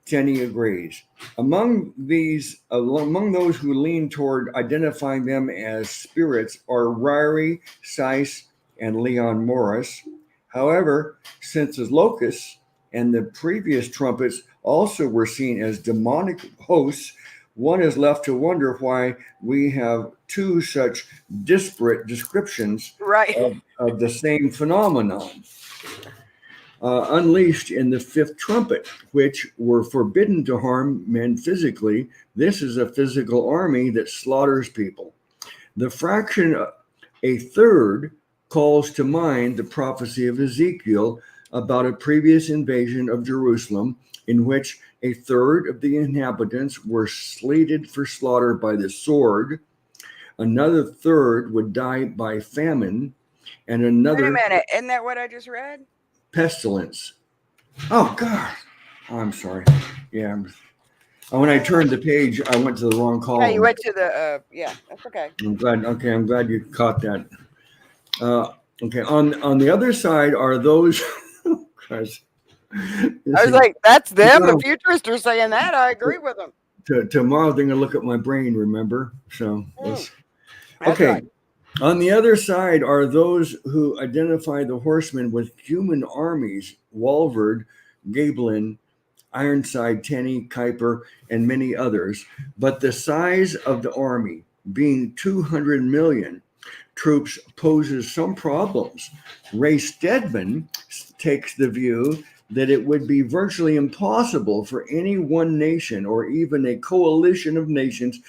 [SPEAKER 1] Tenney agrees. Among those who lean toward identifying them as spirits are Ryrie, C.E.S, and Leon Morris. However, since the locusts and the previous trumpets also were seen as demonic hosts, one is left to wonder why we have 2 such disparate descriptions of the same phenomenon. Unleashed in the 5th trumpet, which were forbidden to harm men physically. This is a physical army that slaughters people. The fraction, a third, calls to mind the prophecy of Ezekiel about a previous invasion of Jerusalem, in which a third of the inhabitants were slated for slaughter by the sword. Another third would die by famine, and another.
[SPEAKER 2] Wait a minute, isn't that what I just read?
[SPEAKER 1] Pestilence. Oh God, I'm sorry. Yeah, when I turned the page, I went to the wrong column.
[SPEAKER 2] Yeah, you went to the. Yeah, that's okay.
[SPEAKER 1] I'm glad. Okay, I'm glad you caught that. Okay, on the other side are those. Guys,
[SPEAKER 2] I was like, that's them. The futurists are saying that. I agree with them.
[SPEAKER 1] tomorrow they're going to look at my brain, remember? So,
[SPEAKER 2] That's
[SPEAKER 1] okay.
[SPEAKER 2] right.
[SPEAKER 1] On the other side are those who identify the horsemen with human armies, Walford, Gaebelin, Ironside, Tenney, Kuiper, and many others. But the size of the army, being 200 million troops, poses some problems. Ray Stedman takes the view that it would be virtually impossible for any one nation or even a coalition of nations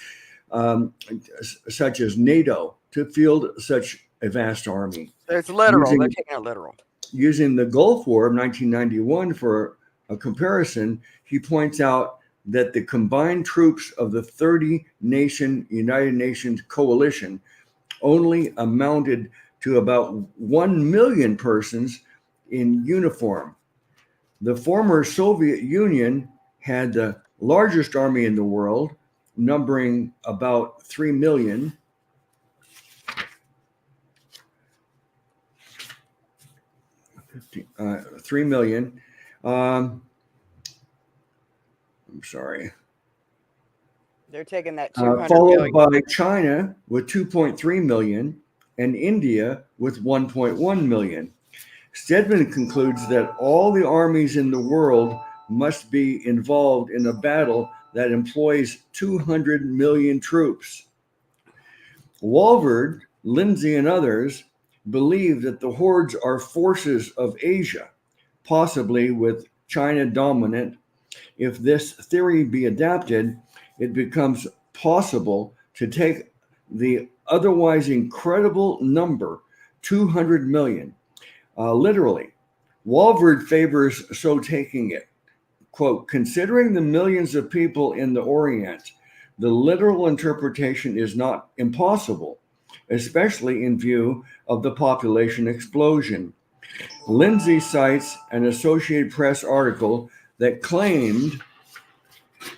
[SPEAKER 1] such as NATO to field such a vast army.
[SPEAKER 2] It's literal. They're taking it literal.
[SPEAKER 1] Using the Gulf War of 1991 for a comparison, he points out that the combined troops of the 30-nation United Nations coalition only amounted to about 1 million persons in uniform. The former Soviet Union had the largest army in the world, numbering about 3 million. 3 million. I'm sorry.
[SPEAKER 2] They're taking that 200
[SPEAKER 1] followed
[SPEAKER 2] million.
[SPEAKER 1] by China with 2.3 million and India with 1.1 million. Stedman concludes that all the armies in the world must be involved in a battle that employs 200 million troops. Walford, Lindsay, and others believe that the hordes are forces of Asia, possibly with China dominant. If this theory be adapted, it becomes possible to take the otherwise incredible number, 200 million, literally. Walford favors so taking it. Quote, considering the millions of people in the Orient, the literal interpretation is not impossible, especially in view of the population explosion. Lindsay cites an Associated Press article that claimed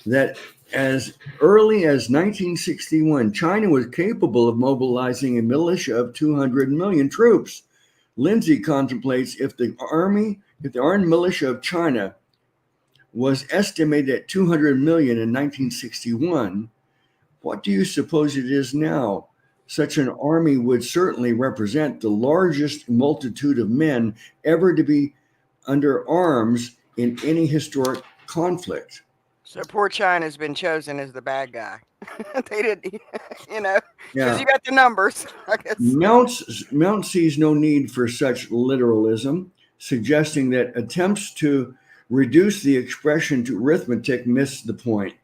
[SPEAKER 1] that as early as 1961, China was capable of mobilizing a militia of 200 million troops. Lindsay contemplates if the armed militia of China was estimated at 200 million in 1961, what do you suppose it is now? Such an army would certainly represent the largest multitude of men ever to be under arms in any historic conflict.
[SPEAKER 2] So poor China's been chosen as the bad guy. They didn't, because
[SPEAKER 1] Yeah.
[SPEAKER 2] you got the numbers. I guess.
[SPEAKER 1] Mount sees no need for such literalism, suggesting that attempts to reduce the expression to arithmetic miss the point.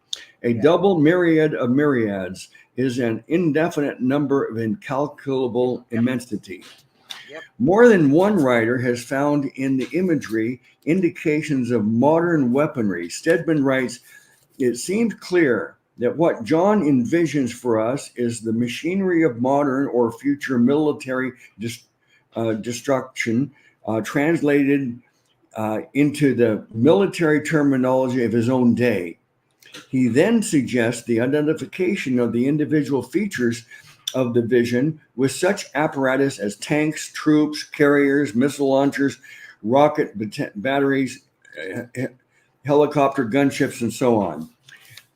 [SPEAKER 1] A double myriad of myriads is an indefinite number of incalculable immensity.
[SPEAKER 2] Yep.
[SPEAKER 1] More than one writer has found in the imagery indications of modern weaponry. Stedman writes, it seems clear that what John envisions for us is the machinery of modern or future military destruction translated into the military terminology of his own day. He then suggests the identification of the individual features of the vision with such apparatus as tanks, troops, carriers, missile launchers, rocket batteries, helicopter gunships, and so on.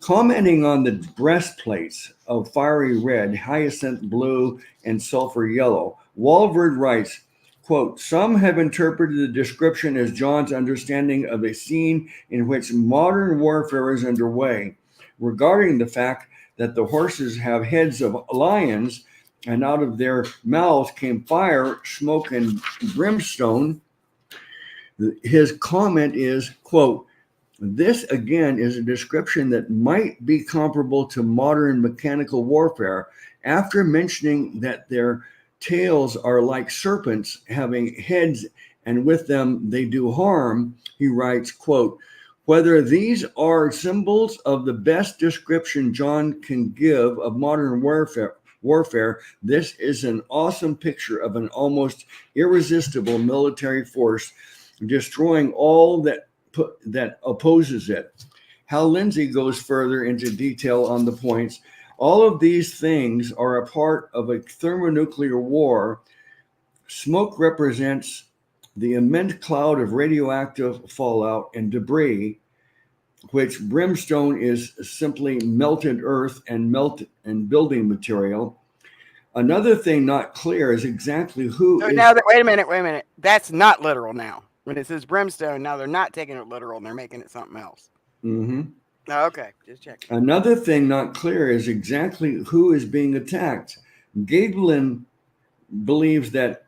[SPEAKER 1] Commenting on the breastplates of fiery red, hyacinth blue, and sulfur yellow, Walford writes, quote, some have interpreted the description as John's understanding of a scene in which modern warfare is underway, regarding the fact that the horses have heads of lions and out of their mouths came fire, smoke, and brimstone. His comment is, quote, this again is a description that might be comparable to modern mechanical warfare. After mentioning that their tails are like serpents having heads and with them they do harm, he writes, quote, whether these are symbols of the best description John can give of modern warfare, this is an awesome picture of an almost irresistible military force destroying all that opposes it. Hal Lindsay goes further into detail on the points. All of these things are a part of a thermonuclear war. Smoke represents the immense cloud of radioactive fallout and debris which brimstone is simply melted earth and building material. Another thing not clear is exactly who
[SPEAKER 2] So
[SPEAKER 1] is.
[SPEAKER 2] now that wait a minute. That's not literal now. When it says brimstone, now they're not taking it literal and they're making it something else.
[SPEAKER 1] Mhm.
[SPEAKER 2] Oh, okay, just checking.
[SPEAKER 1] Another thing not clear is exactly who is being attacked. Gaebelin believes that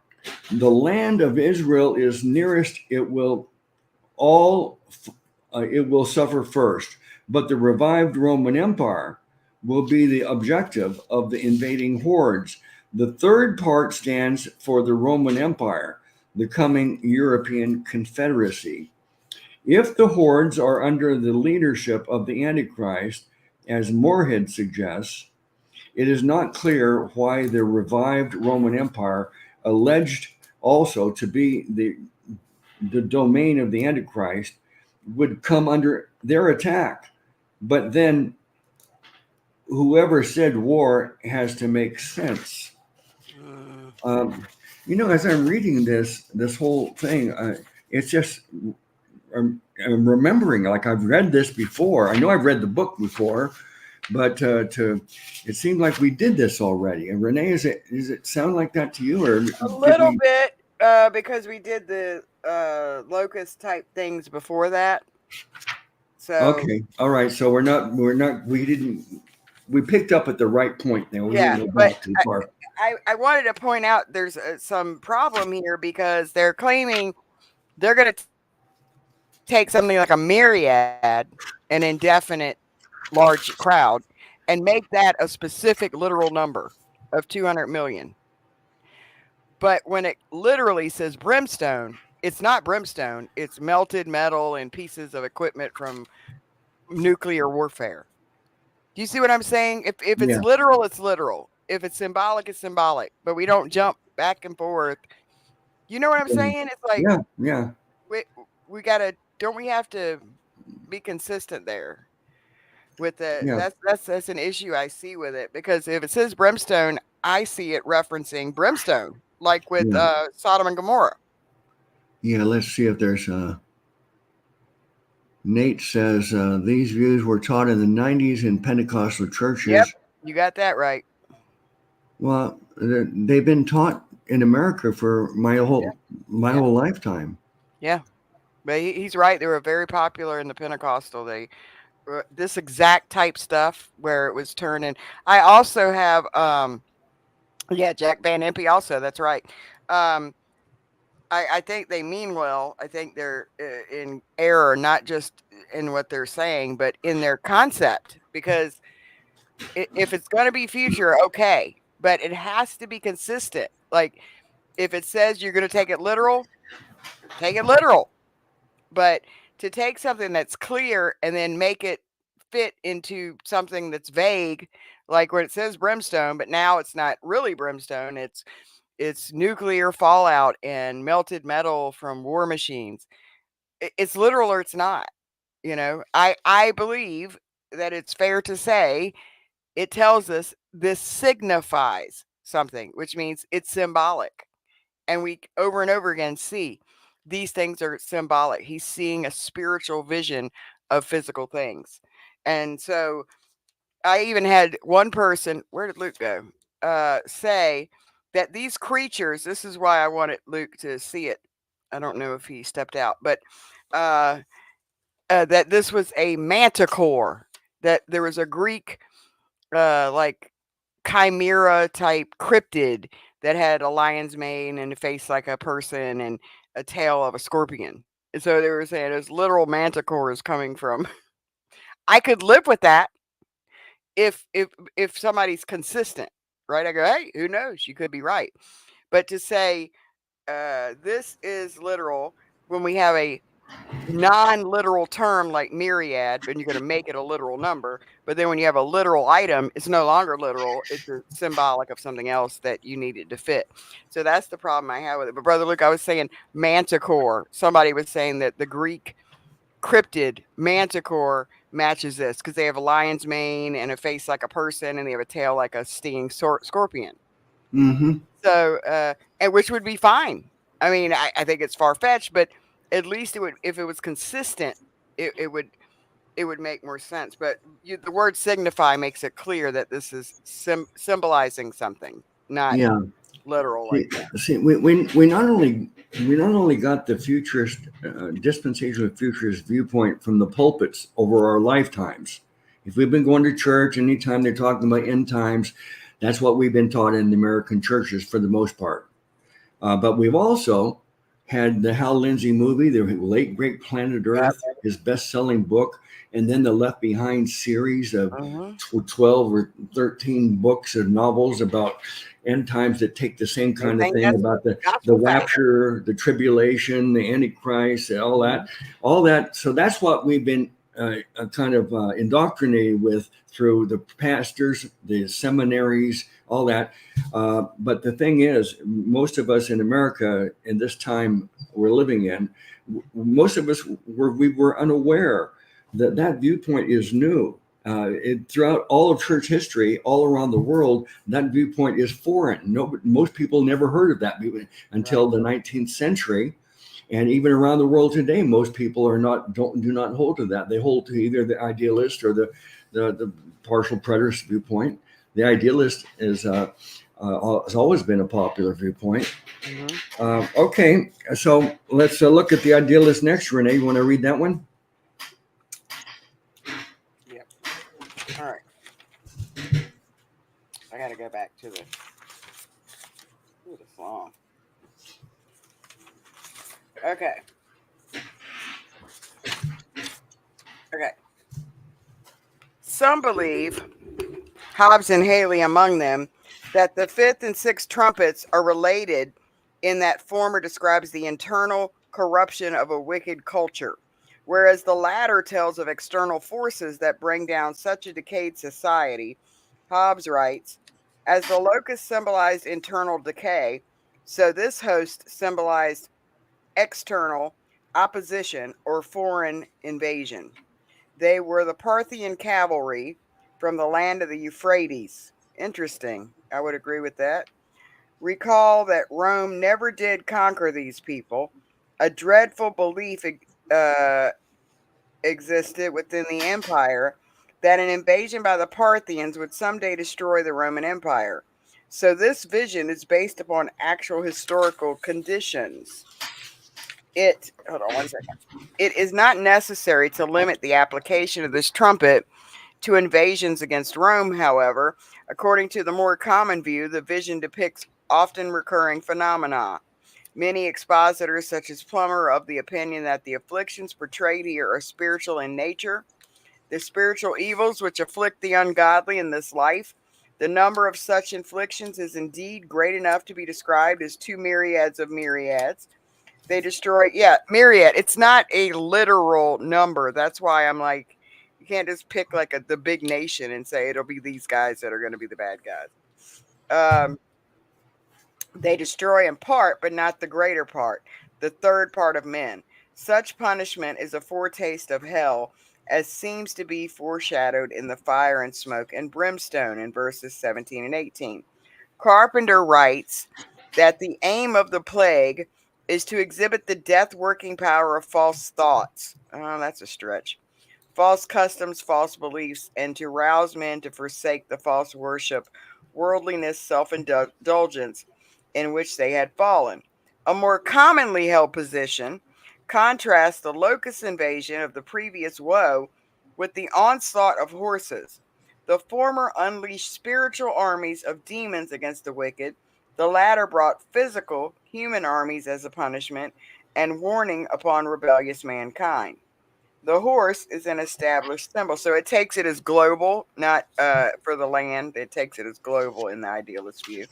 [SPEAKER 1] the land of Israel is nearest. All it will suffer first, but the revived Roman Empire will be the objective of the invading hordes. The third part stands for the Roman Empire, the coming European Confederacy. If the hordes are under the leadership of the Antichrist, as Moorhead suggests, it is not clear why the revived Roman Empire, alleged also to be the domain of the Antichrist, would come under their attack. But then whoever said war has to make sense.
[SPEAKER 2] Mm.
[SPEAKER 1] As I'm reading this whole thing, it's just I'm remembering like I've read this before. I know I've read the book before, but it seemed like we did this already. And Renee, does it sound like that to you, or
[SPEAKER 2] A little bit, because we did the locust type things before that. So
[SPEAKER 1] Okay, all right. So we picked up at the right point now. We
[SPEAKER 2] yeah,
[SPEAKER 1] didn't go
[SPEAKER 2] but
[SPEAKER 1] back too far.
[SPEAKER 2] I wanted to point out there's some problem here because they're claiming they're going to take something like a myriad, an indefinite large crowd, and make that a specific literal number of 200 million. But when it literally says brimstone, it's not brimstone, it's melted metal and pieces of equipment from nuclear warfare. Do you see what I'm saying? If it's
[SPEAKER 1] Yeah,
[SPEAKER 2] literal, it's literal. If it's symbolic, it's symbolic. But we don't jump back and forth. You know what I'm saying? It's like
[SPEAKER 1] yeah, yeah,
[SPEAKER 2] we gotta don't we have to be consistent there with the
[SPEAKER 1] yeah,
[SPEAKER 2] that's an issue I see with it because if it says brimstone, I see it referencing brimstone, like with
[SPEAKER 1] yeah,
[SPEAKER 2] Sodom and Gomorrah.
[SPEAKER 1] yeah. Let's see if there's. Nate says these views were taught in the '90s in Pentecostal
[SPEAKER 2] Yep,
[SPEAKER 1] churches.
[SPEAKER 2] you got that right.
[SPEAKER 1] Well, they've been taught in America for my
[SPEAKER 2] Yeah,
[SPEAKER 1] whole lifetime.
[SPEAKER 2] yeah. But he's right. They were very popular in the Pentecostal. They this exact type stuff where it was turning. I also have yeah, Jack Van Impe also. That's right. Um, I think they mean well. I think they're in error, not just in what they're saying, but in their concept. Because if it's going to be future, okay, but it has to be consistent. Like if it says you're going to take it literal, take it literal. But to take something that's clear and then make it fit into something that's vague, like when it says brimstone, but now it's not really brimstone, it's nuclear fallout and melted metal from war machines. It's literal or it's not. I believe that it's fair to say it tells us this signifies something, which means it's symbolic. And we over and over again see these things are symbolic. He's seeing a spiritual vision of physical things. And so I even had one person, where did Luke go? Say that these creatures, this is why I wanted Luke to see it. I don't know if he stepped out, but uh, that this was a manticore, that there was a Greek, like chimera type cryptid that had a lion's mane and a face like a person and a tail of a scorpion. And so they were saying it's literal manticores coming from. I could live with that if somebody's consistent, right? I go, hey, who knows? You could be right. But to say this is literal when we have a non-literal term like myriad, but you're going to make it a literal number. But then when you have a literal item, it's no longer literal. It's a symbolic of something else that you needed to fit. So that's the problem I have with it. But Brother Luke, I was saying manticore. Somebody was saying that the Greek cryptid manticore matches this because they have a lion's mane and a face like a person and they have a tail like a stinging scorpion.
[SPEAKER 1] Mm-hmm.
[SPEAKER 2] So, and which would be fine. I mean, I think it's far fetched, but at least it would, if it was consistent, it would it would make more sense. But the word signify makes it clear that this is symbolizing something, not
[SPEAKER 1] Yeah.
[SPEAKER 2] literal
[SPEAKER 1] See,
[SPEAKER 2] like that.
[SPEAKER 1] we not only got the futurist dispensational futurist viewpoint from the pulpits over our lifetimes. If we've been going to church, anytime they're talking about end times, that's what we've been taught in the American churches for the most part. But we've also had the Hal Lindsey movie, the late great Planet
[SPEAKER 2] Yep.
[SPEAKER 1] Earth, his best-selling book, and then the Left Behind series of
[SPEAKER 2] Mm-hmm.
[SPEAKER 1] 12 or 13 books and novels about end times that take the same
[SPEAKER 2] They
[SPEAKER 1] kind of
[SPEAKER 2] think
[SPEAKER 1] thing
[SPEAKER 2] that's
[SPEAKER 1] about the
[SPEAKER 2] gospel fact.
[SPEAKER 1] rapture, the tribulation, the Antichrist, all that, all that. So that's what we've been kind of indoctrinated with through the pastors, the seminaries, all that. But the thing is, most of us in America in this time we're living in, most of us we were unaware that that viewpoint is new. Throughout all of church history, all around the world, that viewpoint is foreign. No, most people never heard of that until the 19th century, and even around the world today, most people do not hold to that. They hold to either the idealist or the partial preterist viewpoint. The idealist is has always been a popular viewpoint.
[SPEAKER 2] Mm-hmm.
[SPEAKER 1] Okay, so let's look at the idealist next. Renee, you want to read that one?
[SPEAKER 2] Yep. All right. I got to go back to the. Ooh, this long. Okay. Okay. Some believe, Hobbes and Haley among them, that the fifth and sixth trumpets are related in that former describes the internal corruption of a wicked culture, whereas the latter tells of external forces that bring down such a decayed society. Hobbes writes, as the locust symbolized internal decay, so this host symbolized external opposition or foreign invasion. They were the Parthian cavalry from the land of the Euphrates. Interesting. I would agree with that. Recall that Rome never did conquer these people. A dreadful belief uh, existed within the empire that an invasion by the Parthians would someday destroy the Roman Empire. So, this vision is based upon actual historical conditions. Hold on one second. It is not necessary to limit the application of this trumpet to invasions against Rome, however. According to the more common view, the vision depicts often recurring phenomena. Many expositors, such as Plummer, are of the opinion that the afflictions portrayed here are spiritual in nature. The spiritual evils which afflict the ungodly in this life. The number of such afflictions is indeed great enough to be described as two myriads of myriads. They destroy, yeah, myriad. It's not a literal number. That's why I'm like, you can't just pick like the big nation and say it'll be these guys that are going to be the bad guys. They destroy in part, but not the greater part, the third part of men. Such punishment is a foretaste of hell, as seems to be foreshadowed in the fire and smoke and brimstone in verses 17 and 18. Carpenter writes that the aim of the plague is to exhibit the death working power of false thoughts. Oh, that's a stretch. False customs, false beliefs, and to rouse men to forsake the false worship, worldliness, self indulgence in which they had fallen. A more commonly held position contrasts the locust invasion of the previous woe with the onslaught of horses. The former unleashed spiritual armies of demons against the wicked, the latter brought physical, human armies as a punishment and warning upon rebellious mankind. The horse is an established symbol. So it takes it as global, not for the land. It takes it as global in the idealist view.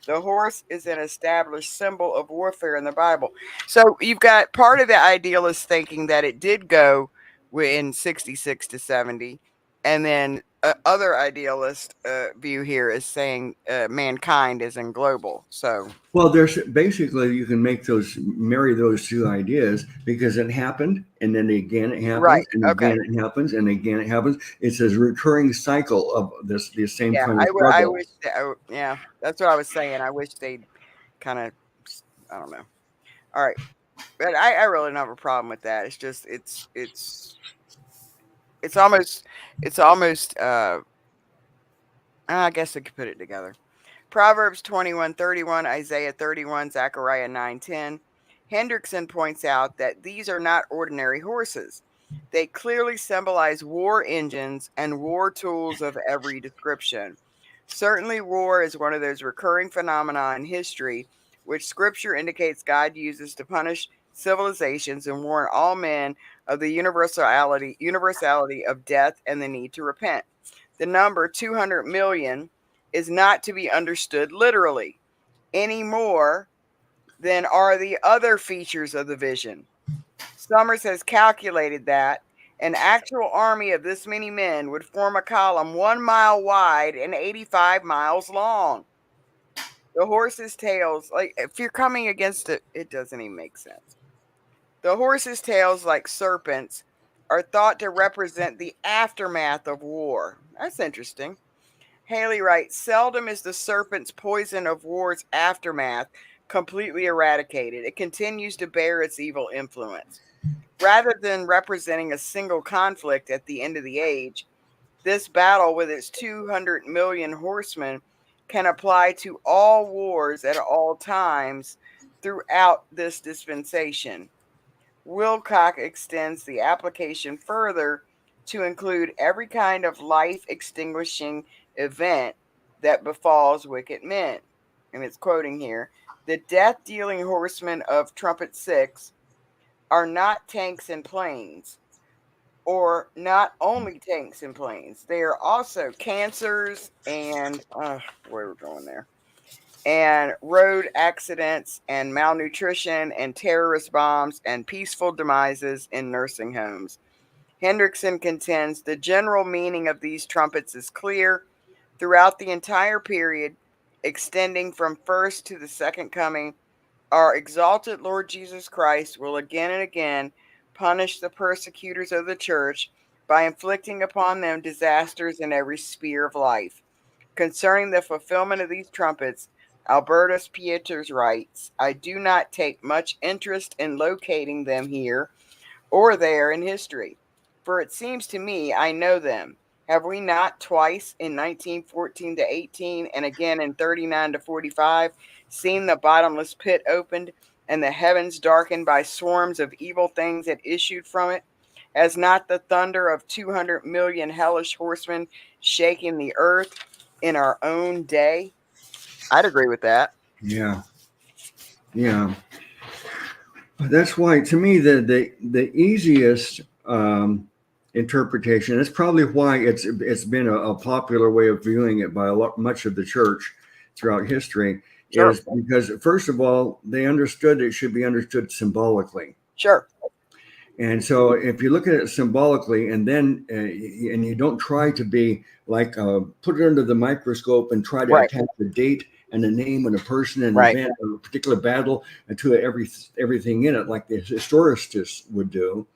[SPEAKER 2] The horse is an established symbol of warfare in the Bible. So you've got part of the idealist thinking that it did go in 66 to 70. And then other idealist view here is saying mankind is in global. So,
[SPEAKER 1] Well, there's basically you can marry those two ideas because it happened and then again it happens
[SPEAKER 2] right.
[SPEAKER 1] and
[SPEAKER 2] Okay.
[SPEAKER 1] again it happens and again it happens. It's a recurring cycle of the same
[SPEAKER 2] Yeah.
[SPEAKER 1] kind of
[SPEAKER 2] I
[SPEAKER 1] struggle.
[SPEAKER 2] wish yeah, that's what I was saying. I wish they'd kind of, I don't know. All right. But I really don't have a problem with that. It's just, it's it's almost I guess I could put it together. Proverbs 21:31, Isaiah 31, Zechariah 9:10. Hendrickson points out that these are not ordinary horses. They clearly symbolize war engines and war tools of every description. Certainly, war is one of those recurring phenomena in history which scripture indicates God uses to punish civilizations and warn all men of the universality of death and the need to repent. The number 200 million is not to be understood literally any more than are the other features of the vision. Summers has calculated that an actual army of this many men would form a column 1 mile wide and 85 miles long. The horse's tails, like if you're coming against it, it doesn't even make sense. The horse's tails, like serpents, are thought to represent the aftermath of war. That's interesting. Haley writes, seldom is the serpent's poison of war's aftermath completely eradicated. It continues to bear its evil influence. Rather than representing a single conflict at the end of the age, this battle with its 200 million horsemen can apply to all wars at all times throughout this dispensation. Wilcock extends the application further to include every kind of life extinguishing event that befalls wicked men. And it's quoting here, the death dealing horsemen of Trumpet 6 are not tanks and planes, or not only tanks and planes, they are also cancers and where we're going there, and road accidents and malnutrition and terrorist bombs and peaceful demises in nursing homes. Hendrickson contends the general meaning of these trumpets is clear throughout the entire period, extending from first to the second coming. Our exalted Lord Jesus Christ will again and again punish the persecutors of the church by inflicting upon them disasters in every sphere of life. Concerning the fulfillment of these trumpets, Albertus Pieters writes, I do not take much interest in locating them here or there in history, for it seems to me I know them. Have we not twice in 1914 to 18 and again in 39 to 45 seen the bottomless pit opened and the heavens darkened by swarms of evil things that issued from it? Has not the thunder of 200 million hellish horsemen shaking the earth in our own day? I'd agree with that.
[SPEAKER 1] Yeah. Yeah. That's why, to me, the easiest interpretation. That's probably why it's been a popular way of viewing it by much of the church throughout history.
[SPEAKER 2] Sure.
[SPEAKER 1] Is because, first of all, they understood it should be understood symbolically.
[SPEAKER 2] Sure.
[SPEAKER 1] And so, if you look at it symbolically, and then and you don't try to be like put it under the microscope and try to
[SPEAKER 2] Right.
[SPEAKER 1] attach a date and a name and a person and
[SPEAKER 2] Right.
[SPEAKER 1] an event or a particular battle and to everything in it, like the historicists would do.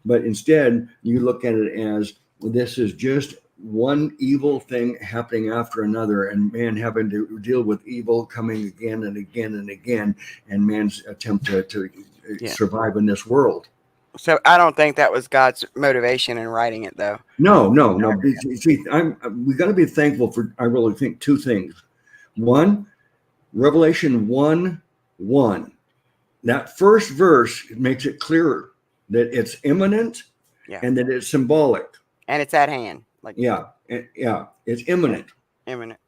[SPEAKER 1] But instead, you look at it as this is just one evil thing happening after another, and man having to deal with evil coming again and again and again, and man's attempt to survive in this world.
[SPEAKER 2] So I don't think that was God's motivation in writing it, though.
[SPEAKER 1] No. See, we got to be thankful for, I really think, two things. One, Revelation 1:1. That first verse makes it clearer that it's imminent and that it's symbolic.
[SPEAKER 2] And it's at hand.
[SPEAKER 1] It's imminent.
[SPEAKER 2] Imminent.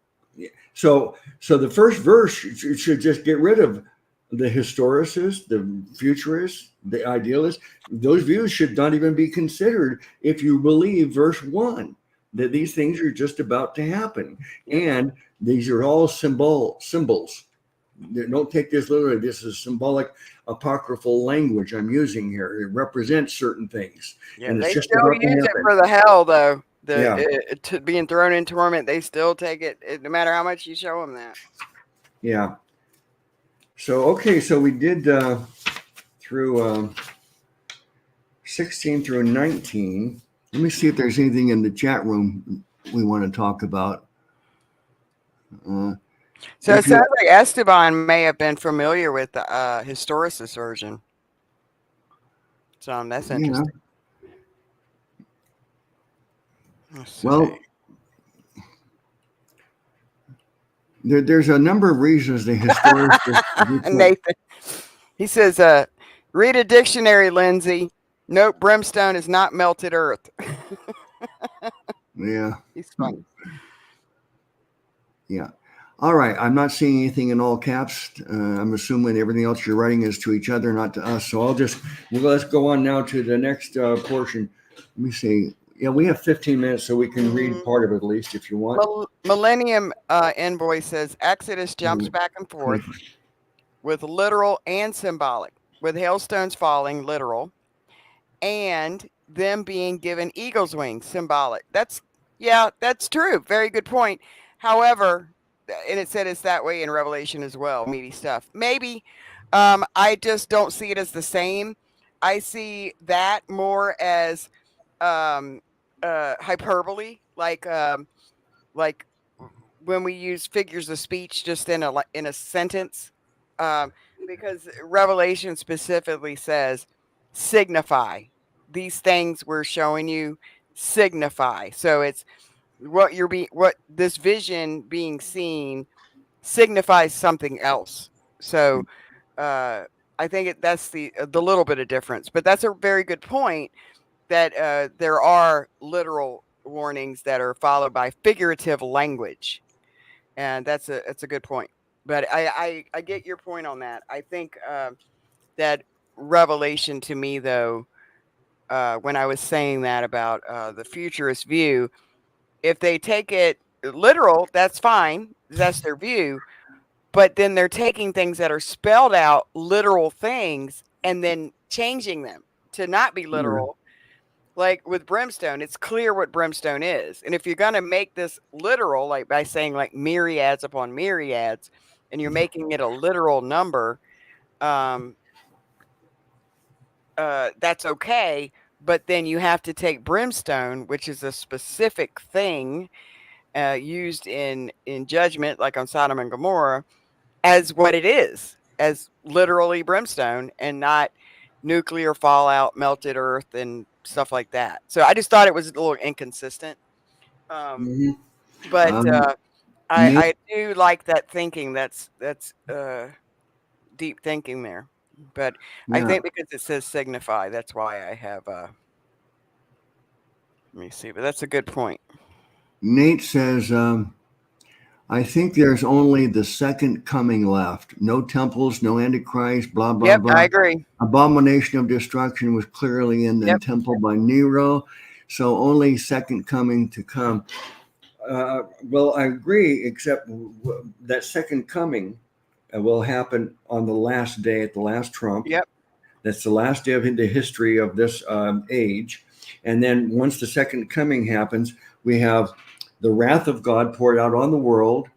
[SPEAKER 1] So the first verse should just get rid of the historicists, the futurists, the idealists. Those views should not even be considered if you believe verse 1, that these things are just about to happen. And these are all symbols. Don't take this literally. This is symbolic, apocryphal language I'm using here. It represents certain things.
[SPEAKER 2] Yeah,
[SPEAKER 1] and
[SPEAKER 2] they
[SPEAKER 1] it's just
[SPEAKER 2] still
[SPEAKER 1] about to
[SPEAKER 2] use it
[SPEAKER 1] happen.
[SPEAKER 2] for the hell, though. Being thrown in torment, they still take it, no matter how much you show them that.
[SPEAKER 1] Yeah. So we did through 16 through 19. Let me see if there's anything in the chat room we want to talk about.
[SPEAKER 2] So it sounds like Esteban may have been familiar with the historicist version. So that's interesting. Let's see.
[SPEAKER 1] Well, there's a number of reasons the historians.
[SPEAKER 2] Nathan, he says, read a dictionary, Lindsay. Nope, brimstone is not melted earth.
[SPEAKER 1] Yeah.
[SPEAKER 2] He's funny.
[SPEAKER 1] Yeah. All right. I'm not seeing anything in all caps. I'm assuming everything else you're writing is to each other, not to us. So let's go on now to the next portion. Let me see. Yeah, we have 15 minutes, so we can read part of it at least if you want.
[SPEAKER 2] Millennium Envoy says Exodus jumps back and forth with literal and symbolic, with hailstones falling, literal, and them being given eagle's wings, symbolic. That's true. Very good point. However, and it said it's that way in Revelation as well, meaty stuff. Maybe I just don't see it as the same. I see that more as hyperbole, like when we use figures of speech just in a sentence, because Revelation specifically says signify. These things we're showing you signify. So it's what this vision being seen signifies something else. So I think that's the little bit of difference. But that's a very good point that there are literal warnings that are followed by figurative language. And that's a good point. But I get your point on that. I think that Revelation to me, though, when I was saying that about the futurist view, if they take it literal, that's fine. That's their view. But then they're taking things that are spelled out, literal things, and then changing them to not be literal. Like with brimstone, it's clear what brimstone is. And if you're going to make this literal, like by saying like myriads upon myriads, and you're making it a literal number, that's okay. But then you have to take brimstone, which is a specific thing used in judgment, like on Sodom and Gomorrah, as what it is, as literally brimstone, and not nuclear fallout, melted earth, and stuff like that. So I just thought it was a little inconsistent. But I do like that thinking. That's deep thinking there. But I think because it says signify, that's why I have. Let me see. But that's a good point.
[SPEAKER 1] Nate says, I think there's only the second coming left. No temples, no Antichrist, blah, blah, blah.
[SPEAKER 2] I agree.
[SPEAKER 1] Abomination of destruction was clearly in the temple by Nero. So only second coming to come. Well, I agree, except that second coming will happen on the last day at the last trump.
[SPEAKER 2] Yep.
[SPEAKER 1] That's the last day of the history of this age. And then once the second coming happens, we have the wrath of God poured out on the world,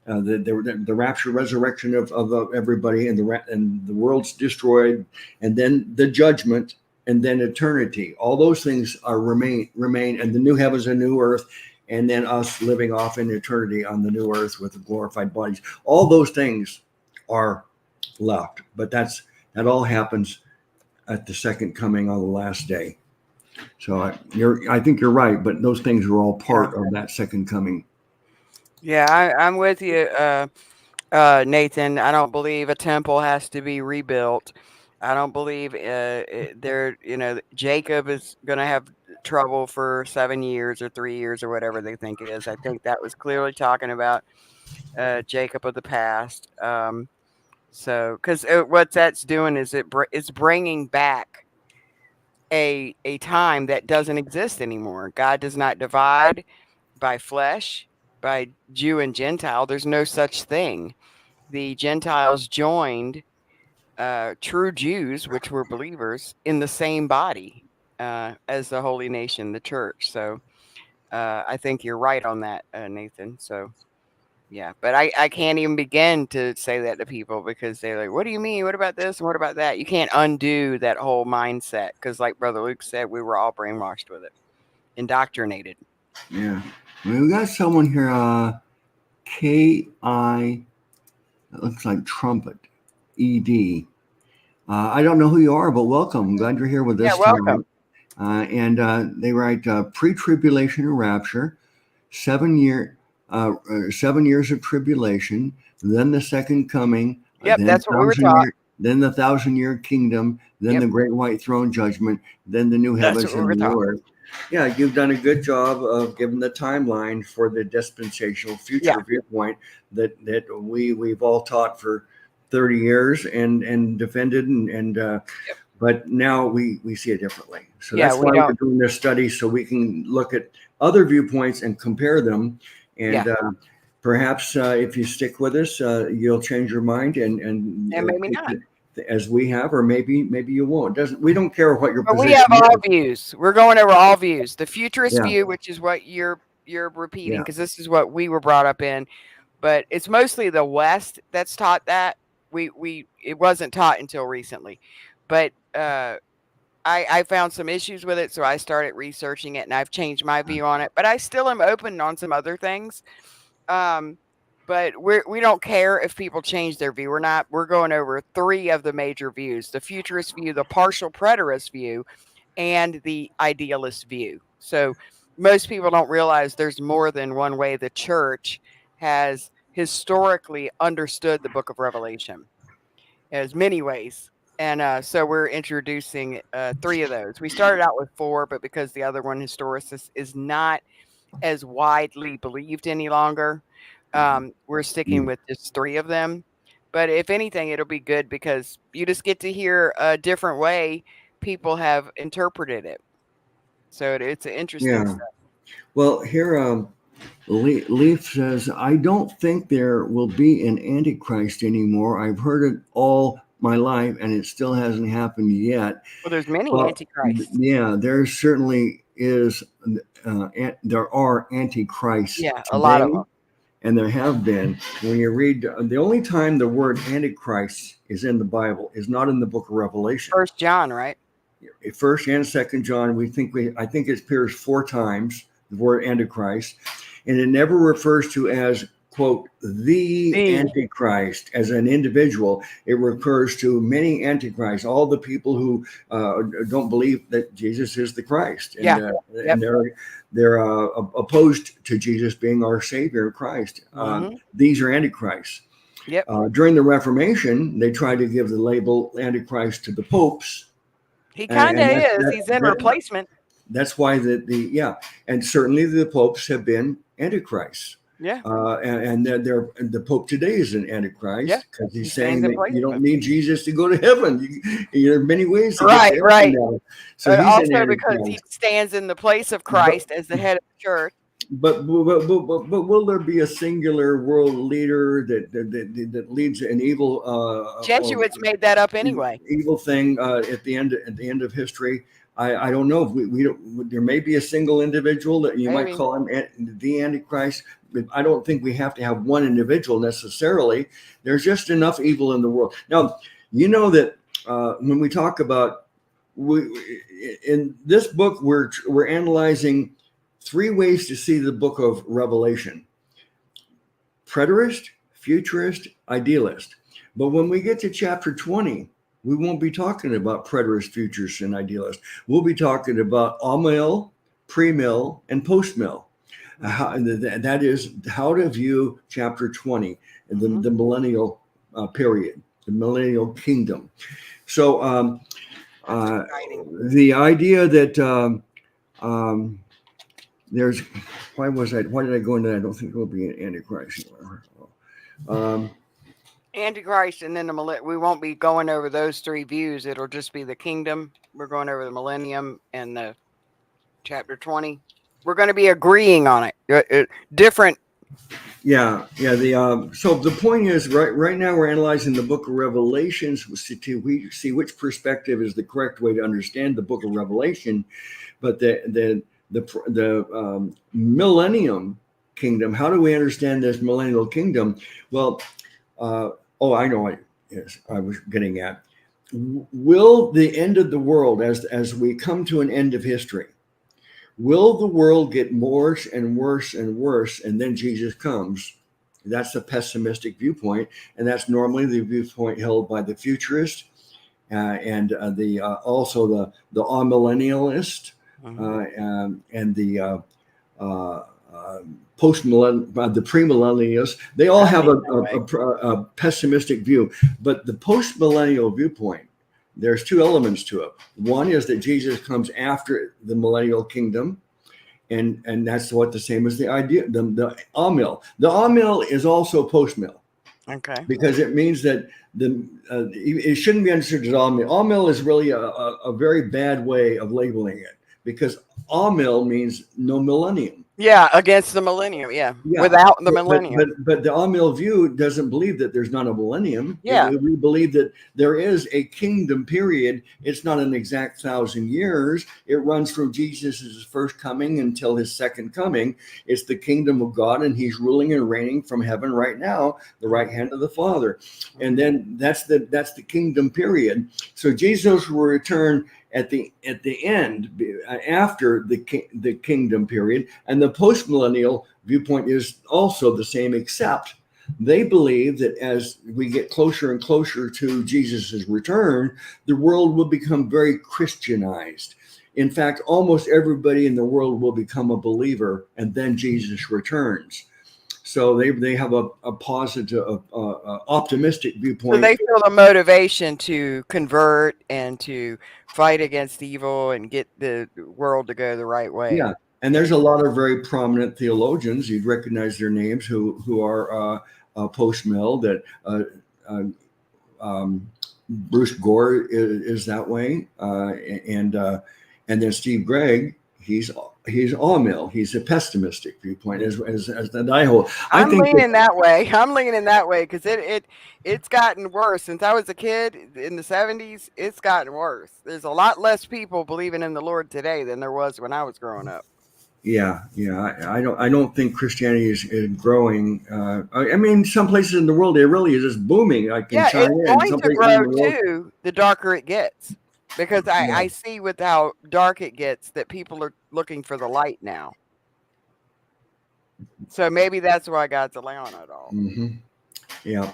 [SPEAKER 1] the rapture, resurrection of everybody, and the world's destroyed, and then the judgment, and then eternity. All those things remain, and the new heavens and new earth, and then us living off in eternity on the new earth with the glorified bodies. All those things are left, but that all happens at the second coming on the last day. So I think you're right, but those things are all part of that second coming. Yeah,
[SPEAKER 2] I'm with you, Nathan. I don't believe a temple has to be rebuilt. I don't believe Jacob is going to have trouble for 7 years or 3 years or whatever they think it is. I think that was clearly talking about Jacob of the past. So, because what that's doing is it's bringing back a time that doesn't exist anymore. God does not divide by flesh, by Jew and Gentile. There's no such thing. The Gentiles joined true Jews, which were believers, in the same body as the holy nation, the church. So I think you're right on that, Nathan. So yeah, but I can't even begin to say that to people because they're like, what do you mean? What about this? And what about that? You can't undo that whole mindset because like Brother Luke said, we were all brainwashed with it, indoctrinated.
[SPEAKER 1] Yeah. We got someone here, K.I., it looks like trumpet, E.D. I don't know who you are, but welcome. I'm glad you're here with us.
[SPEAKER 2] Yeah, welcome.
[SPEAKER 1] And they write pre-tribulation and rapture, 7 year, 7 years of tribulation, then the second coming,
[SPEAKER 2] Yep,
[SPEAKER 1] then
[SPEAKER 2] that's what we were taught.
[SPEAKER 1] then the 1,000-year kingdom, then
[SPEAKER 2] Yep.
[SPEAKER 1] the great white throne judgment, then the new
[SPEAKER 2] That's
[SPEAKER 1] heavens
[SPEAKER 2] what we were
[SPEAKER 1] and the
[SPEAKER 2] taught.
[SPEAKER 1] new earth. Yeah, you've done a good job of giving the timeline for the dispensational future viewpoint that we've all taught for 30 years and defended and but now we see it differently. So
[SPEAKER 2] Yeah,
[SPEAKER 1] that's
[SPEAKER 2] we
[SPEAKER 1] why we're
[SPEAKER 2] don't.
[SPEAKER 1] doing this study, so we can look at other viewpoints and compare them. And perhaps if you stick with us, you'll change your mind and
[SPEAKER 2] maybe not.
[SPEAKER 1] as we have, or maybe you won't. We don't care what your
[SPEAKER 2] But
[SPEAKER 1] position
[SPEAKER 2] we have all
[SPEAKER 1] is.
[SPEAKER 2] views. We're going over all views. The futurist
[SPEAKER 1] Yeah.
[SPEAKER 2] view, which is what you're repeating,
[SPEAKER 1] Yeah.
[SPEAKER 2] because this is what we were brought up in. But it's mostly the West that's taught that. It wasn't taught until recently. But I found some issues with it, so I started researching it, and I've changed my view on it. But I still am open on some other things. But we don't care if people change their view or not. We're going over 3 of the major views: the futurist view, the partial preterist view, and the idealist view. So most people don't realize there's more than one way the church has historically understood the book of Revelation. There's many ways. And so we're introducing 3 of those. We started out with 4, but because the other one, historicist, is not as widely believed any longer, we're sticking with just 3 of them. But if anything, it'll be good because you just get to hear a different way people have interpreted it. So it's an interesting stuff.
[SPEAKER 1] Well, here Leaf says, I don't think there will be an antichrist anymore. I've heard it all my life and it still hasn't happened yet.
[SPEAKER 2] Well, there's many
[SPEAKER 1] Well,
[SPEAKER 2] antichrists.
[SPEAKER 1] Yeah, there certainly is. There are antichrists
[SPEAKER 2] Yeah,
[SPEAKER 1] today,
[SPEAKER 2] a lot of them.
[SPEAKER 1] and there have been. When you read, the only time the word antichrist is in the Bible is not in the book of Revelation.
[SPEAKER 2] 1 John, right?
[SPEAKER 1] 1st and 2nd John, I think it appears 4 times, the word antichrist, and it never refers to as, quote, the antichrist as an individual. It refers to many antichrists, all the people who don't believe that Jesus is the Christ, and and they're opposed to Jesus being our Savior, Christ. These are antichrists.
[SPEAKER 2] Yep.
[SPEAKER 1] During the Reformation, they tried to give the label antichrist to the popes.
[SPEAKER 2] He kind of is. He's in replacement.
[SPEAKER 1] That's why and certainly the popes have been antichrists.
[SPEAKER 2] Yeah.
[SPEAKER 1] And the Pope today is an antichrist because he's saying that you don't need Jesus to go to heaven. There are many ways to get to heaven now. So he's
[SPEAKER 2] also because he stands in the place of Christ as the head of the church.
[SPEAKER 1] But will there be a singular world leader that leads an evil?
[SPEAKER 2] Jesuits made that up anyway.
[SPEAKER 1] Evil thing at the end of history. I don't know. We don't. There may be a single individual that you might call him the Antichrist. But I don't think we have to have one individual necessarily. There's just enough evil in the world. Now, you know that when we talk about in this book, we're analyzing 3 ways to see the book of Revelation: preterist, futurist, idealist. But when we get to chapter 20, we won't be talking about preterist, futurist, and idealist. We'll be talking about amill, premill, and postmill. That is how to view chapter 20, the millennial period, the millennial kingdom. So the idea that there's, why did I go into that? I don't think it will be an antichrist.
[SPEAKER 2] Antichrist and then the millennium. We won't be going over those 3 views. It'll just be the kingdom. We're going over the millennium and the chapter 20. We're going to be agreeing on it. Different.
[SPEAKER 1] Yeah. So the point is, right now we're analyzing the book of Revelations to see which perspective is the correct way to understand the book of Revelation. But the millennium kingdom, how do we understand this millennial kingdom? Well, I know what I was getting at. Will the end of the world, as we come to an end of history, will the world get worse and worse and worse, and then Jesus comes? That's a pessimistic viewpoint, and that's normally the viewpoint held by the futurist and also the amillennialist and the the premillennialists. They all have a pessimistic view, but the postmillennial viewpoint, there's two elements to it. One is that Jesus comes after the millennial kingdom, and that's what the same as the idea. The amil. The amil is also postmill.
[SPEAKER 2] Okay.
[SPEAKER 1] Because it means that it shouldn't be understood as amil. Amil is really a very bad way of labeling it, because amil means no millennium.
[SPEAKER 2] Yeah, against the millennium. Yeah, without the millennium.
[SPEAKER 1] But the amil view doesn't believe that there's not a millennium.
[SPEAKER 2] Yeah,
[SPEAKER 1] we believe that there is a kingdom period. It's not an exact 1,000 years. It runs from Jesus' first coming until his second coming. It's the kingdom of God, and he's ruling and reigning from heaven right now, the right hand of the Father. And then that's the kingdom period. So Jesus will return at the end, after the kingdom period. And the postmillennial viewpoint is also the same, except they believe that as we get closer and closer to Jesus's return, the world will become very Christianized. In fact, almost everybody in the world will become a believer, and then Jesus returns. So they have a positive, optimistic viewpoint.
[SPEAKER 2] So they feel a motivation to convert and to fight against evil and get the world to go the right way.
[SPEAKER 1] Yeah, and there's a lot of very prominent theologians. You'd recognize their names who are post-mill. That Bruce Gore is that way, and then Steve Gregg. He's all-mill. He's a pessimistic viewpoint, as that I hold.
[SPEAKER 2] I'm leaning that way because it's gotten worse since I was a kid in the 70s. It's gotten worse. There's a lot less people believing in the Lord today than there was when I was growing up.
[SPEAKER 1] Yeah. I don't think Christianity is growing. I mean, some places in the world it really is just booming.
[SPEAKER 2] It's going to grow too. The darker it gets. Because I see with how dark it gets that people are looking for the light now. So maybe that's why God's allowing it all.
[SPEAKER 1] Mm-hmm. Yeah.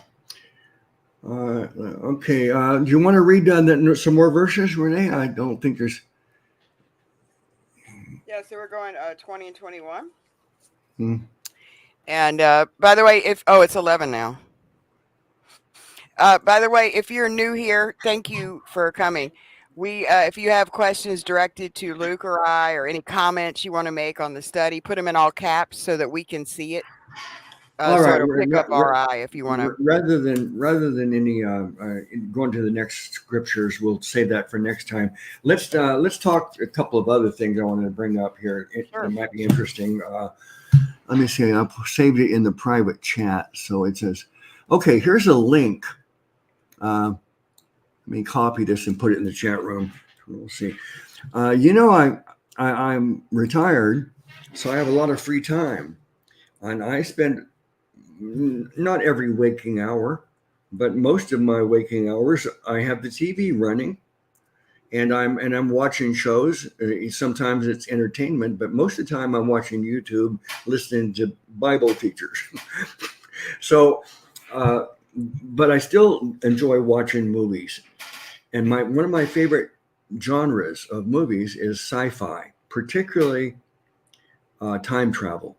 [SPEAKER 1] Okay. Do you want to read some more verses, Renee? I don't think there's.
[SPEAKER 2] Yeah, so we're going 20 and 21.
[SPEAKER 1] Hmm.
[SPEAKER 2] And by the way, it's 11 now. By the way, if you're new here, thank you for coming. If you have questions directed to Luke or I, or any comments you want to make on the study, put them in all caps so that we can see it.
[SPEAKER 1] All right.
[SPEAKER 2] It'll pick up our eye if you want to.
[SPEAKER 1] Rather than any going to the next scriptures, we'll save that for next time. Let's talk a couple of other things I want to bring up here. It might be interesting. Let me see. I saved it in the private chat, so it says, "Okay, here's a link." Let me copy this and put it in the chat room. We'll see. I'm retired, so I have a lot of free time, and I spend not every waking hour, but most of my waking hours, I have the TV running, and I'm watching shows. Sometimes it's entertainment, but most of the time I'm watching YouTube, listening to Bible teachers. So, but I still enjoy watching movies. And one of my favorite genres of movies is sci-fi, particularly time travel.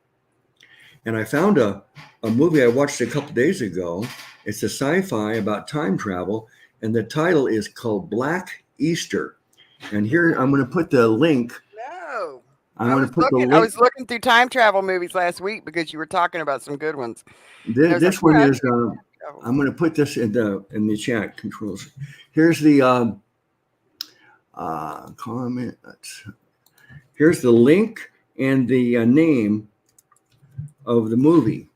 [SPEAKER 1] And I found a movie I watched a couple days ago. It's a sci-fi about time travel, and the title is called Black Easter. And here I'm going to put the link.
[SPEAKER 2] No,
[SPEAKER 1] I
[SPEAKER 2] was looking through time travel movies last week because you were talking about some good ones.
[SPEAKER 1] This one is. I'm going to put this in the chat controls. Here's the comment. Here's the link and the name of the movie.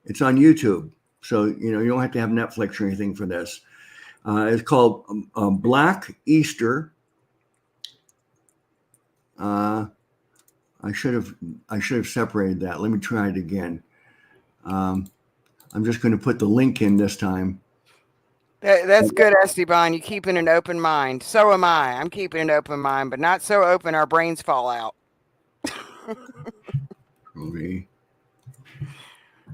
[SPEAKER 1] It's on YouTube, so you don't have to have Netflix or anything for this. It's called Black Easter. I should have separated that. Let me try it again. I'm just going to put the link in this time.
[SPEAKER 2] That's good, Esteban. You're keeping an open mind. So am I. I'm keeping an open mind, but not so open our brains fall out.
[SPEAKER 1] Okay.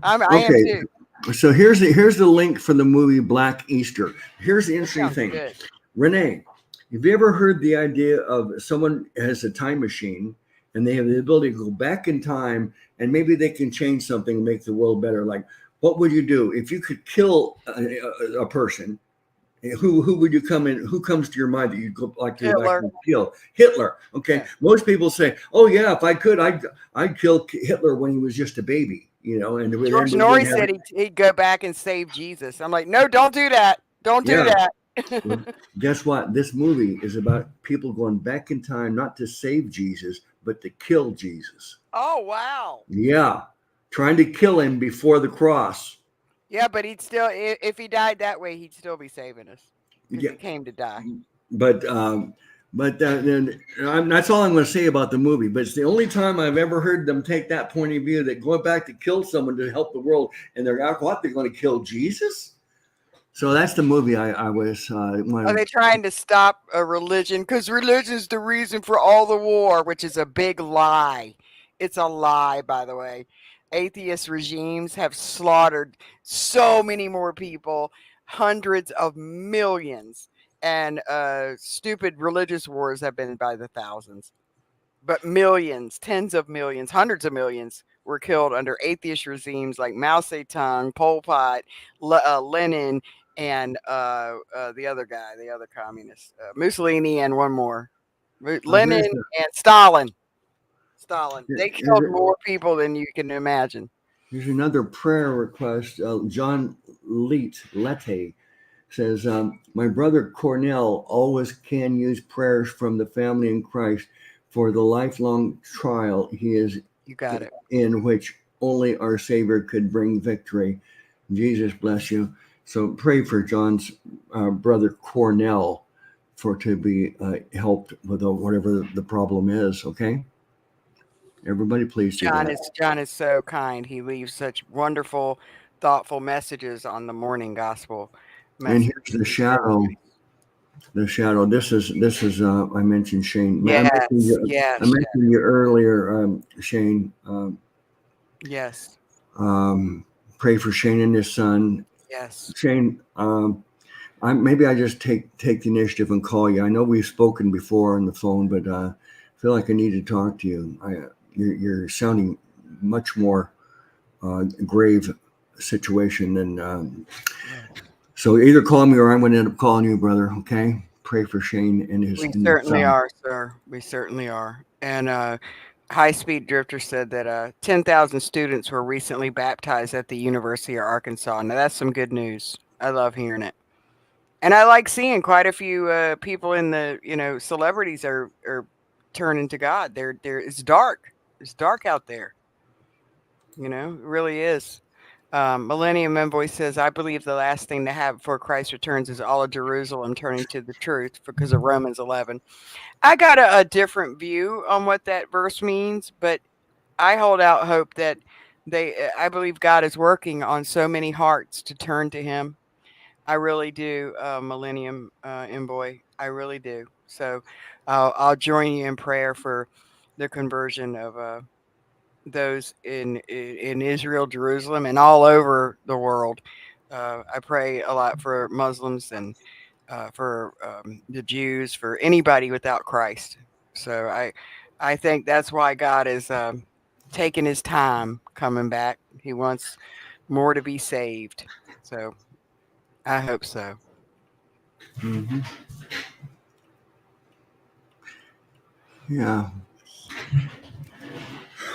[SPEAKER 2] I am too.
[SPEAKER 1] So here's the link for the movie Black Easter. Here's the
[SPEAKER 2] That
[SPEAKER 1] interesting
[SPEAKER 2] sounds
[SPEAKER 1] thing.
[SPEAKER 2] good.
[SPEAKER 1] Renee, have you ever heard the idea of someone has a time machine and they have the ability to go back in time and maybe they can change something and make the world better? Like, what would you do if you could kill a person? Who would you come in? Who comes to your mind that you'd like to go back
[SPEAKER 2] Hitler.
[SPEAKER 1] and kill? Hitler. Okay.
[SPEAKER 2] Yeah.
[SPEAKER 1] Most people say, "Oh yeah, if I could, I'd kill Hitler when he was just a baby." You know, and then
[SPEAKER 2] George
[SPEAKER 1] we
[SPEAKER 2] Norrie
[SPEAKER 1] wouldn't have.
[SPEAKER 2] said he'd go back and save Jesus. I'm like, no, don't do that. Don't do
[SPEAKER 1] Yeah. Well,
[SPEAKER 2] that.
[SPEAKER 1] guess what? This movie is about people going back in time, not to save Jesus, but to kill Jesus.
[SPEAKER 2] Oh, wow.
[SPEAKER 1] Yeah. Trying to kill him before the cross.
[SPEAKER 2] Yeah, but he'd still, if he died that way, he'd still be saving us because
[SPEAKER 1] Yeah.
[SPEAKER 2] he came to die.
[SPEAKER 1] But then that's all I'm going to say about the movie. But it's the only time I've ever heard them take that point of view that going back to kill someone to help the world, and they're what? They're going to kill Jesus? So that's the movie I was.
[SPEAKER 2] Are they trying to stop a religion? Because religion's the reason for all the war, which is a big lie. It's a lie, by the way. Atheist regimes have slaughtered so many more people, hundreds of millions, and stupid religious wars have been by the thousands. But millions, tens of millions, hundreds of millions were killed under atheist regimes like Mao Zedong, Pol Pot, Lenin, and the other guy, the other communist, Mussolini, and one more, Lenin and Stalin. Stalin. They killed more people than you can imagine.
[SPEAKER 1] Here's another prayer request. John Lette says, "My brother Cornell always can use prayers from the family in Christ for the lifelong trial he is
[SPEAKER 2] You got it.
[SPEAKER 1] in, which only our Savior could bring victory. Jesus bless you." So pray for John's brother Cornell to be helped with whatever the problem is. Okay, everybody, please do that.
[SPEAKER 2] John is so kind. He leaves such wonderful, thoughtful messages on the morning gospel.
[SPEAKER 1] And here's the shadow. The shadow. This is. I mentioned Shane.
[SPEAKER 2] Yes,
[SPEAKER 1] I mentioned you earlier, Shane.
[SPEAKER 2] Yes.
[SPEAKER 1] Pray for Shane and his son.
[SPEAKER 2] Yes.
[SPEAKER 1] Shane, maybe I just take the initiative and call you. I know we've spoken before on the phone, but I feel like I need to talk to you. You're sounding much more grave situation than. So either call me or I'm going to end up calling you, brother. Okay. Pray for Shane and his.
[SPEAKER 2] We certainly are, sir. We certainly are. And High Speed Drifter said that 10,000 students were recently baptized at the University of Arkansas. Now that's some good news. I love hearing it. And I like seeing quite a few people in the, celebrities are turning to God. It's dark. It's dark out there. It really is. Millennium Envoy says, I believe the last thing to have before Christ returns is all of Jerusalem turning to the truth because of Romans 11. I got a different view on what that verse means, but I hold out hope that I believe God is working on so many hearts to turn to him. I really do, Millennium Envoy. I really do. So I'll join you in prayer for the conversion of those in Israel, Jerusalem, and all over the world. I pray a lot for Muslims and for the Jews, for anybody without Christ. So I think that's why God is taking his time coming back. He wants more to be saved. So I hope so.
[SPEAKER 1] Mm-hmm. Yeah.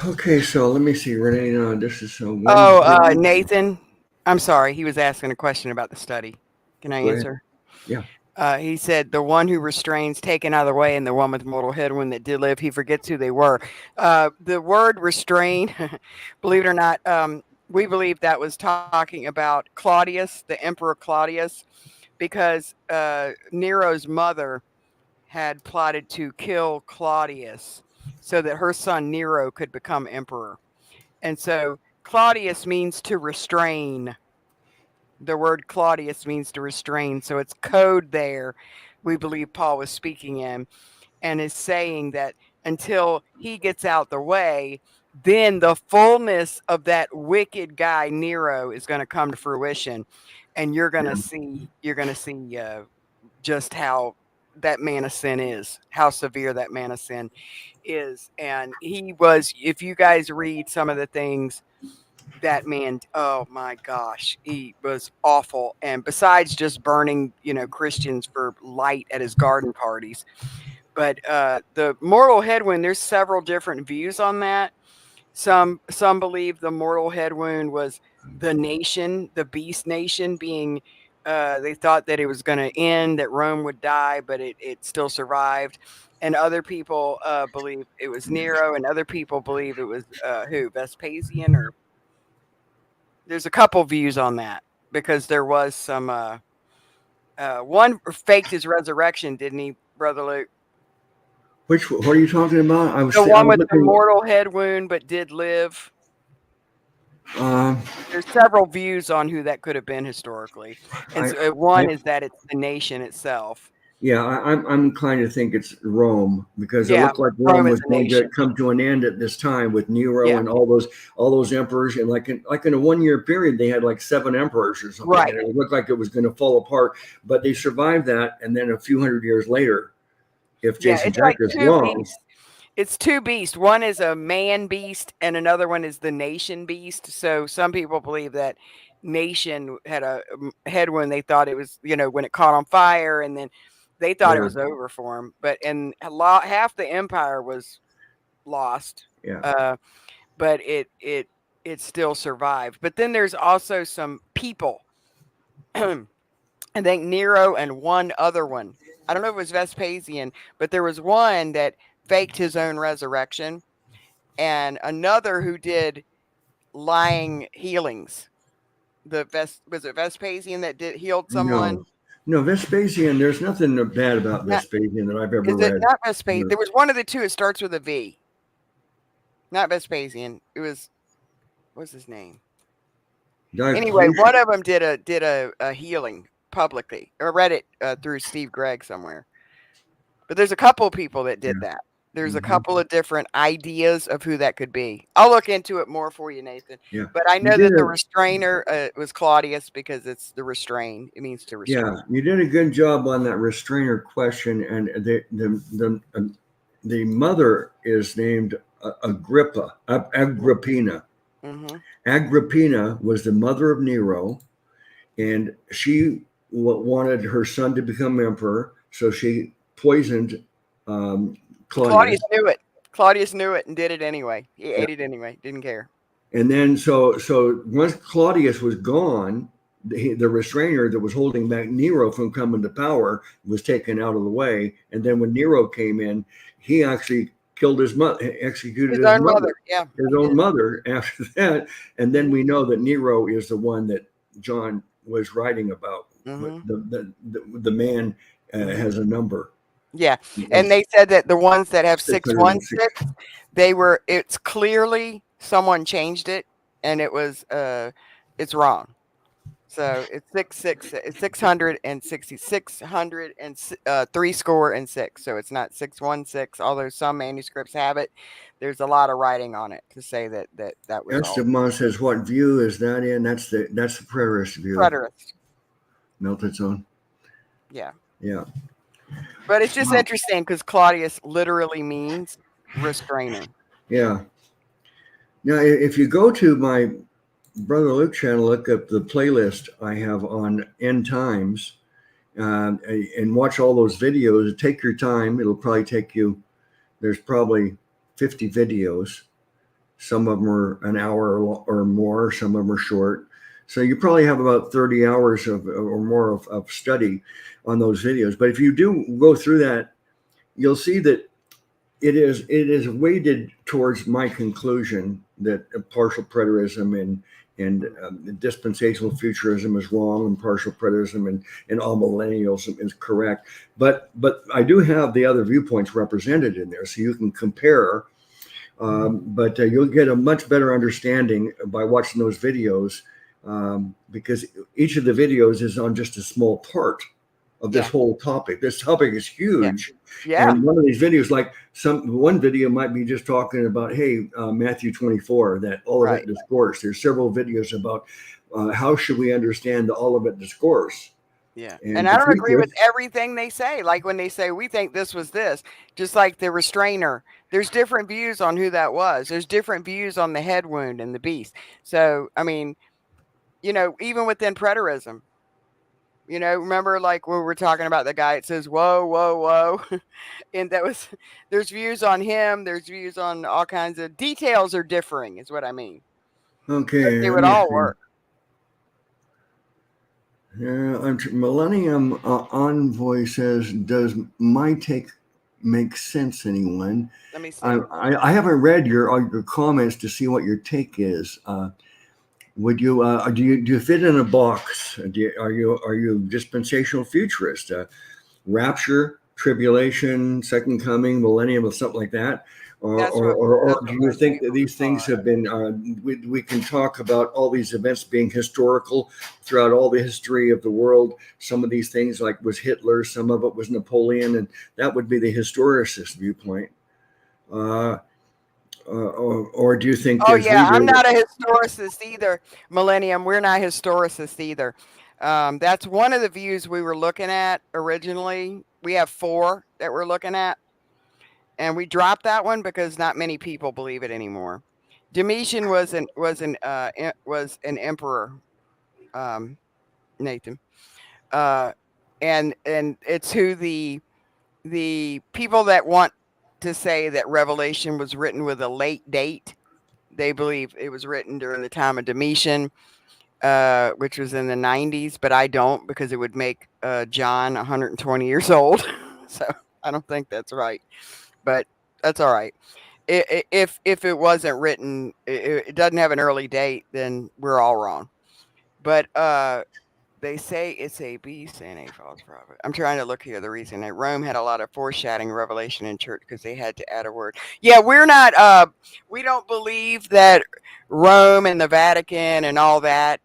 [SPEAKER 1] Okay, so let me see, Renee. This is
[SPEAKER 2] Nathan. I'm sorry. He was asking a question about the study. Can I answer?
[SPEAKER 1] Yeah.
[SPEAKER 2] He said the one who restrains taken out of the way and the one with mortal headwind that did live, he forgets who they were. The word restrain, believe it or not, we believe that was talking about Claudius, the Emperor Claudius, because Nero's mother had plotted to kill Claudius so that her son Nero could become emperor. And so Claudius means to restrain. The word Claudius means to restrain. So it's code there, we believe Paul was speaking in, and is saying that until he gets out the way, then the fullness of that wicked guy Nero is going to come to fruition, and you're going to see just how that man of sin is, how severe that man of sin is. And he was, if you guys read some of the things, that man, oh my gosh, he was awful. And besides just burning, Christians for light at his garden parties, but the mortal head wound, there's several different views on that. Some believe the mortal head wound was the nation, the beast nation being, they thought that it was going to end, that Rome would die, but it still survived. And other people believe it was Nero, and other people believe it was Vespasian, or there's a couple views on that, because there was some one faked his resurrection, didn't he, Brother Luke?
[SPEAKER 1] What are you talking about?
[SPEAKER 2] The one with the mortal head wound but did live. There's several views on who that could have been historically, and one is that it's the nation itself.
[SPEAKER 1] Yeah, I'm inclined to think it's Rome, because it looked like Rome was going to come to an end at this time with Nero and all those emperors, and like in a 1 year period they had like 7 emperors or something.
[SPEAKER 2] Right.
[SPEAKER 1] And it looked like it was going to fall apart, but they survived that, and then a few hundred years later, if Jason Becker is wrong.
[SPEAKER 2] It's 2 beasts. One is a man beast, and another one is the nation beast. So some people believe that nation had a head wound. They thought it was, when it caught on fire, and then they thought it was over for him. But half the empire was lost.
[SPEAKER 1] Yeah.
[SPEAKER 2] But it still survived. But then there's also some people. I think Nero and one other one. I don't know if it was Vespasian, but there was one that faked his own resurrection, and another who did lying healings. Was it Vespasian that healed someone?
[SPEAKER 1] No, Vespasian. There's nothing bad about Vespasian that I've ever read.
[SPEAKER 2] Not Vespasian. There was one of the two. It starts with a V. Not Vespasian. It was, what's his name? Anyway, one of them did a healing publicly. I read it through Steve Gregg somewhere. But there's a couple of people that did that. There's a couple of different ideas of who that could be. I'll look into it more for you, Nathan.
[SPEAKER 1] Yeah.
[SPEAKER 2] But I know that the restrainer was Claudius, because it's the restrain. It means to restrain.
[SPEAKER 1] Yeah, you did a good job on that restrainer question. And the mother is named Agrippina.
[SPEAKER 2] Mm-hmm.
[SPEAKER 1] Agrippina was the mother of Nero, and she wanted her son to become emperor, so she poisoned Claudius.
[SPEAKER 2] Claudius knew it and did it anyway. He ate it anyway. Didn't care.
[SPEAKER 1] And then so once Claudius was gone, the restrainer that was holding back Nero from coming to power was taken out of the way. And then when Nero came in, he actually killed his mother, executed his own mother. Yeah, his own mother after that. And then we know that Nero is the one that John was writing about. Mm-hmm. The man has a number.
[SPEAKER 2] Yeah, and they said that the ones that have 616, it's clearly someone changed it, and it was it's wrong. So it's 666. So it's not 616. Although some manuscripts have it, there's a lot of writing on it to say that was.
[SPEAKER 1] Esteban says, "What view is that in?" That's the preterist view.
[SPEAKER 2] Preterist.
[SPEAKER 1] Melted zone.
[SPEAKER 2] Yeah.
[SPEAKER 1] Yeah.
[SPEAKER 2] But it's just interesting, because Claudius literally means restraining.
[SPEAKER 1] Yeah. Now, if you go to my Brother Luke channel, look up the playlist I have on end times, and watch all those videos. Take your time. It'll probably take you, there's probably 50 videos. Some of them are an hour or more. Some of them are short. So you probably have about 30 hours or more of study on those videos. But if you do go through that, you'll see that it is weighted towards my conclusion that partial preterism and dispensational futurism is wrong, and partial preterism and amillennialism is correct. But I do have the other viewpoints represented in there, so you can compare. But you'll get a much better understanding by watching those videos. Because each of the videos is on just a small part of this
[SPEAKER 2] Yeah.
[SPEAKER 1] whole topic. This topic is huge.
[SPEAKER 2] Yeah.
[SPEAKER 1] And one of these videos, like one video might be just talking about, hey, Matthew 24, that Olivet
[SPEAKER 2] Right.
[SPEAKER 1] discourse. There's several videos about how should we understand the Olivet discourse.
[SPEAKER 2] Yeah.
[SPEAKER 1] And
[SPEAKER 2] And I don't agree with
[SPEAKER 1] Demetrius,
[SPEAKER 2] everything they say. Like when they say, we think this was this, just like the restrainer, there's different views on who that was. There's different views on the head wound and the beast. So, I mean, even within preterism, remember like when we were talking about the guy, it says, whoa, whoa, whoa. And there's views on him. There's views on all kinds of details are differing is what I mean. But
[SPEAKER 1] okay,
[SPEAKER 2] they
[SPEAKER 1] let
[SPEAKER 2] would
[SPEAKER 1] me
[SPEAKER 2] all
[SPEAKER 1] see.
[SPEAKER 2] work.
[SPEAKER 1] Millennium Envoy says, "Does my take make sense, anyone?"
[SPEAKER 2] Let me see.
[SPEAKER 1] I haven't read your comments to see what your take is. Would you do you fit in a box? Are you dispensational futurist? Rapture, tribulation, second coming, millennium, or something like that?
[SPEAKER 2] That's
[SPEAKER 1] Or do you
[SPEAKER 2] my
[SPEAKER 1] think that
[SPEAKER 2] favorite
[SPEAKER 1] these things
[SPEAKER 2] part.
[SPEAKER 1] have been, we can talk about all these events being historical throughout all the history of the world? Some of these things, like was Hitler, some of it was Napoleon, and that would be the historicist viewpoint. Or do you think
[SPEAKER 2] Oh
[SPEAKER 1] there's
[SPEAKER 2] yeah, I'm
[SPEAKER 1] leader?
[SPEAKER 2] not a historicist either. Millennium, we're not historicists either. That's one of the views we were looking at originally. We have 4 that we're looking at, and we dropped that one because not many people believe it anymore. Domitian was an emperor, Nathan, and it's who the people that want to say that Revelation was written with a late date. They believe it was written during the time of Domitian, which was in the 90s, but I don't, because it would make John 120 years old. So I don't think that's right, but that's all right. If it wasn't written, it doesn't have an early date, then we're all wrong. But they say it's a beast and a false prophet. I'm trying to look here. The reason that Rome had a lot of foreshadowing revelation in church because they had to add a word. Yeah, we're not. We don't believe that Rome and the Vatican and all that.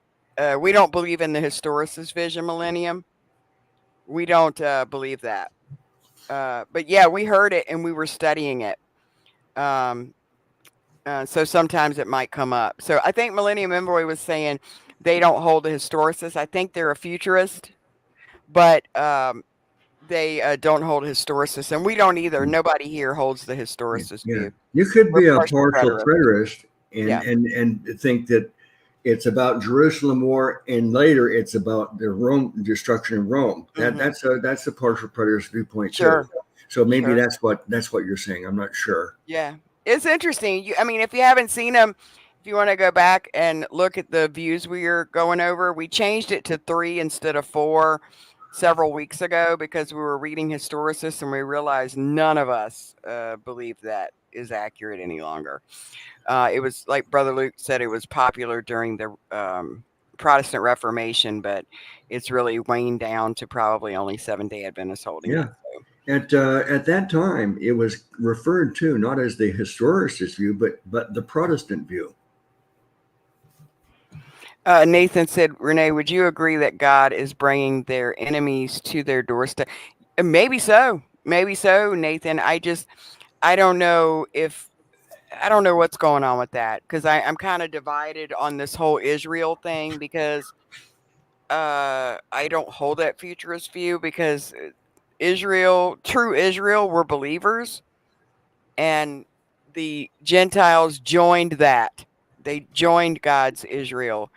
[SPEAKER 2] We don't believe in the historicist vision millennium. We don't believe that. But yeah, we heard it and we were studying it. So sometimes it might come up. So I think Millennium Envoy was saying they don't hold a historicist. I think they're a futurist, but they don't hold historicist, and we don't either. Nobody here holds the historicist
[SPEAKER 1] Yeah,
[SPEAKER 2] view.
[SPEAKER 1] you could
[SPEAKER 2] We're
[SPEAKER 1] be a
[SPEAKER 2] partial
[SPEAKER 1] partial
[SPEAKER 2] preterist.
[SPEAKER 1] preterist and
[SPEAKER 2] Yeah.
[SPEAKER 1] think that it's about Jerusalem war, and later it's about the Rome destruction of Rome.
[SPEAKER 2] Mhm.
[SPEAKER 1] That's a partial preterist viewpoint
[SPEAKER 2] Sure.
[SPEAKER 1] too. So maybe
[SPEAKER 2] Sure.
[SPEAKER 1] that's what you're saying. I'm not sure.
[SPEAKER 2] Yeah. It's interesting. I mean, if you haven't seen them, if you want to go back and look at the views we are going over, we changed it to 3 instead of 4 several weeks ago because we were reading historicists and we realized none of us believe that is accurate any longer. It was like Brother Luke said, it was popular during the Protestant Reformation, but it's really waned down to probably only Seventh-day Adventists holding
[SPEAKER 1] Yeah.
[SPEAKER 2] it. So.
[SPEAKER 1] At that time, it was referred to not as the historicist view, but the Protestant view.
[SPEAKER 2] Nathan said, Renee, would you agree that God is bringing their enemies to their doorstep? Maybe so. Maybe so, Nathan. I don't know what's going on with that because I'm kind of divided on this whole Israel thing because I don't hold that futurist view because true Israel were believers, and the Gentiles joined that. They joined God's Israel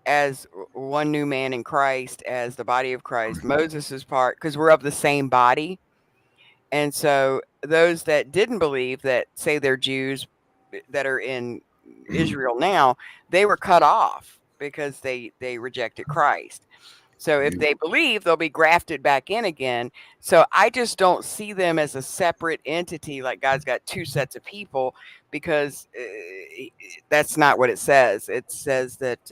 [SPEAKER 2] as one new man in Christ, as the body of Christ. Moses is part because we're of the same body. And so those that didn't believe, that say they're Jews that are in Israel now, they were cut off because they rejected Christ. So if they believe, they'll be grafted back in again. So I just don't see them as a separate entity, like God's got 2 sets of people, because that's not what it says. It says that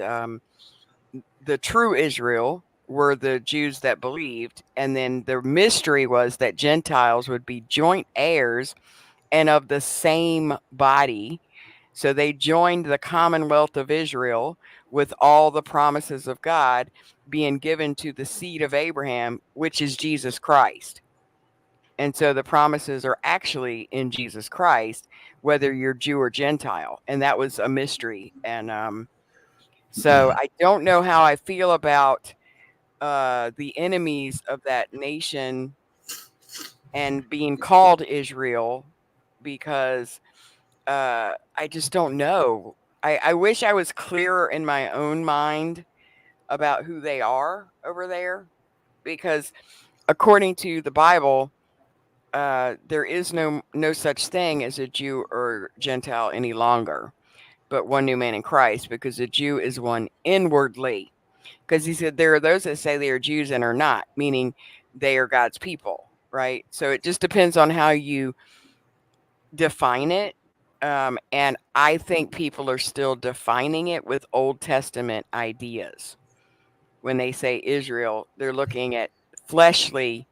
[SPEAKER 2] the true Israel were the Jews that believed, and then the mystery was that Gentiles would be joint heirs and of the same body. So they joined the Commonwealth of Israel with all the promises of God being given to the seed of Abraham, which is Jesus Christ. And so the promises are actually in Jesus Christ, whether you're Jew or Gentile. And that was a mystery. And so I don't know how I feel about the enemies of that nation and being called Israel, because I just don't know. I wish I was clearer in my own mind about who they are over there, because according to the Bible, there is no such thing as a Jew or Gentile any longer, but one new man in Christ, because a Jew is one inwardly. Because he said there are those that say they are Jews and are not, meaning they are God's people, right? So it just depends on how you define it. And I think people are still defining it with Old Testament ideas. When they say Israel, they're looking at fleshly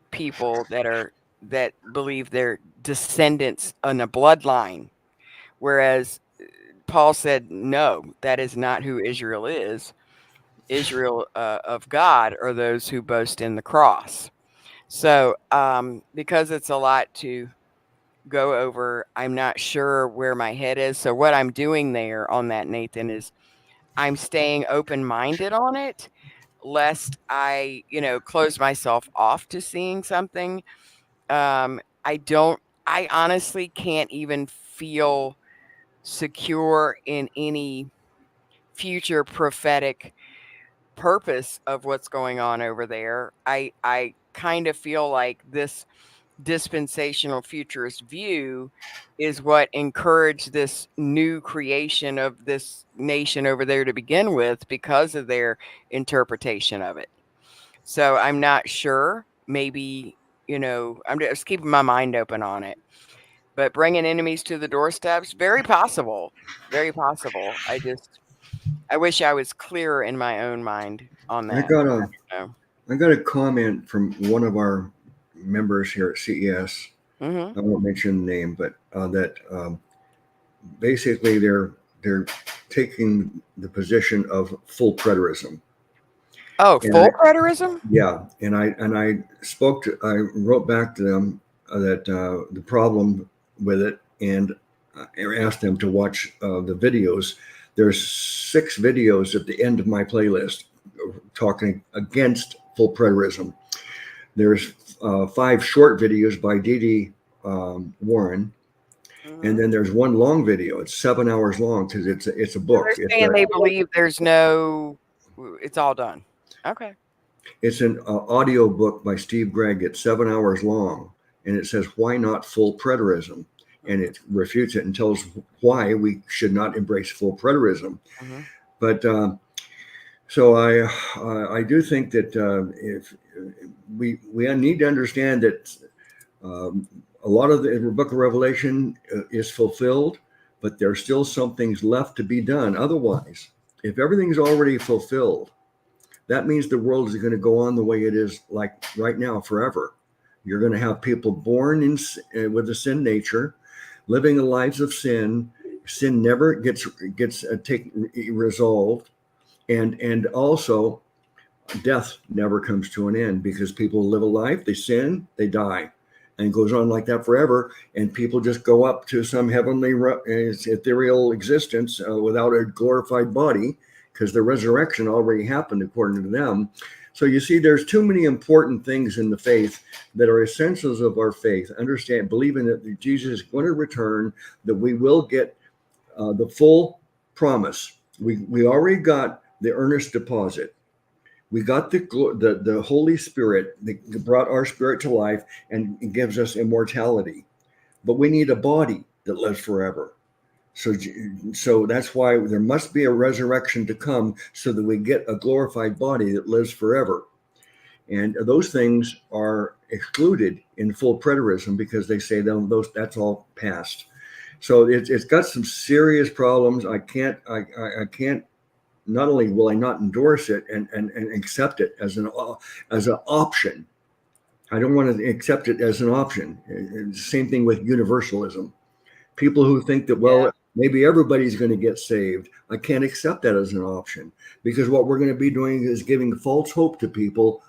[SPEAKER 2] people that believe they're descendants on a bloodline. Whereas Paul said, no, that is not who Israel is. Israel of God are those who boast in the cross. So because it's a lot to go over, I'm not sure where my head is. So what I'm doing there on that, Nathan, is I'm staying open-minded on it, lest I, close myself off to seeing something. I honestly can't even feel secure in any future prophetic purpose of what's going on over there. I kind of feel like this dispensational futurist view is what encouraged this new creation of this nation over there to begin with, because of their interpretation of it. So I'm not sure. Maybe, I'm just keeping my mind open on it. But bringing enemies to the doorsteps, very possible. Very possible. I wish I was clearer in my own mind on
[SPEAKER 1] I
[SPEAKER 2] that.
[SPEAKER 1] got
[SPEAKER 2] I
[SPEAKER 1] a
[SPEAKER 2] don't
[SPEAKER 1] I got a comment from one of our members here at CES.
[SPEAKER 2] know. Mm-hmm.
[SPEAKER 1] I won't mention the name, but that basically they're taking the position of full preterism.
[SPEAKER 2] Oh,
[SPEAKER 1] And
[SPEAKER 2] full preterism?
[SPEAKER 1] yeah, and I wrote back to them that the problem with it, and I asked them to watch the videos. There's 6 videos at the end of my playlist talking against full preterism. There's 5 short videos by Dee Warren,
[SPEAKER 2] Mm-hmm.
[SPEAKER 1] and then there's one long video. It's 7 hours long because it's a book.
[SPEAKER 2] They're saying they believe it's all done. Okay.
[SPEAKER 1] It's an audio book by Steve Gregg. It's 7 hours long, and it says, "Why not full preterism?" And it refutes it and tells why we should not embrace full preterism.
[SPEAKER 2] Mm-hmm.
[SPEAKER 1] But so I do think that if we need to understand that a lot of the book of Revelation is fulfilled, but there's still some things left to be done. Otherwise, if everything's already fulfilled, that means the world is going to go on the way it is, like right now, forever. You're going to have people born with a sin nature, living the lives of sin. Sin never gets resolved, and also death never comes to an end, because people live a life, they sin, they die, and it goes on like that forever. And people just go up to some heavenly ethereal existence without a glorified body, because the resurrection already happened according to them. So you see, there's too many important things in the faith that are essentials of our faith. Understand, believing that Jesus is going to return, that we will get the full promise. We already got the earnest deposit. We got the Holy Spirit that brought our spirit to life and gives us immortality. But we need a body that lives forever. So that's why there must be a resurrection to come, so that we get a glorified body that lives forever. And those things are excluded in full preterism, because they say that's all past. So it's got some serious problems. I can't. Not only will I not endorse it and accept it as an option, I don't want to accept it as an option. Same thing with universalism. People who think that, well, maybe everybody's going to get saved. I can't accept that as an option, because what we're going to be doing is giving false hope to people,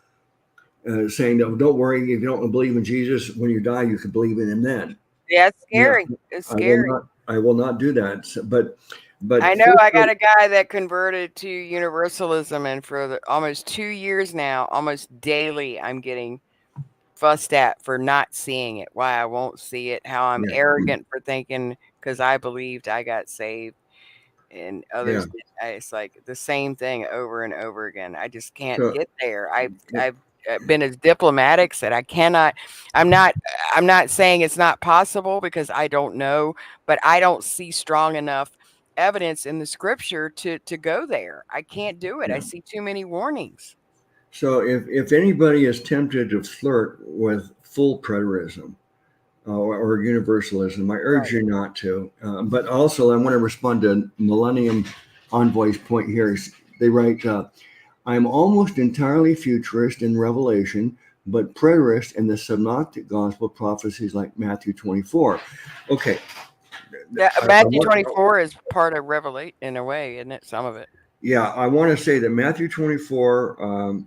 [SPEAKER 1] saying that don't worry, if you don't believe in Jesus, when you die, you can believe in him then.
[SPEAKER 2] Yeah, it's
[SPEAKER 1] Yeah,
[SPEAKER 2] scary. It's
[SPEAKER 1] I will
[SPEAKER 2] scary.
[SPEAKER 1] not. I will not do that. But
[SPEAKER 2] I know
[SPEAKER 1] first,
[SPEAKER 2] I got a guy that converted to Universalism, and for almost 2 years now, almost daily, I'm getting fussed at for not seeing it, why I won't see it, how I'm
[SPEAKER 1] yeah,
[SPEAKER 2] arrogant for thinking because I believed I got saved and
[SPEAKER 1] yeah.
[SPEAKER 2] others didn't. It's like the same thing over and over again. I just can't
[SPEAKER 1] So,
[SPEAKER 2] get there. I've been as diplomatic, said I cannot. I'm not. I'm not saying it's not possible because I don't know, but I don't see strong enough evidence in the scripture to go there. I can't do it. I
[SPEAKER 1] yeah.
[SPEAKER 2] see too many warnings.
[SPEAKER 1] So if anybody is tempted to flirt with full preterism, or universalism, I urge
[SPEAKER 2] Right.
[SPEAKER 1] you not to. But also, I want to respond to Millennium Envoy's point here. They write, I'm almost entirely futurist in Revelation, but preterist in the synoptic gospel prophecies like Matthew 24. Okay.
[SPEAKER 2] Yeah,
[SPEAKER 1] I
[SPEAKER 2] Matthew
[SPEAKER 1] want,
[SPEAKER 2] 24 is part of Revelation in a way, isn't it? Some of it.
[SPEAKER 1] yeah, I want to say that Matthew 24,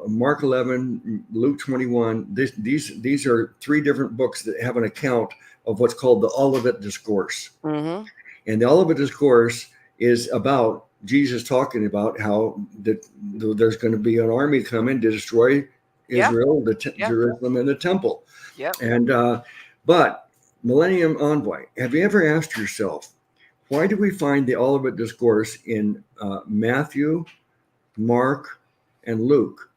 [SPEAKER 1] Mark 11, Luke 21, these are three different books that have an account of what's called the Olivet Discourse.
[SPEAKER 2] Mm-hmm.
[SPEAKER 1] And the Olivet Discourse is about Jesus talking about how there's going to be an army coming to destroy
[SPEAKER 2] Yeah.
[SPEAKER 1] Israel,
[SPEAKER 2] Yeah.
[SPEAKER 1] Jerusalem, and the temple.
[SPEAKER 2] Yep.
[SPEAKER 1] And but Millennium Envoy, have you ever asked yourself, why do we find the Olivet Discourse in Matthew, Mark, and Luke,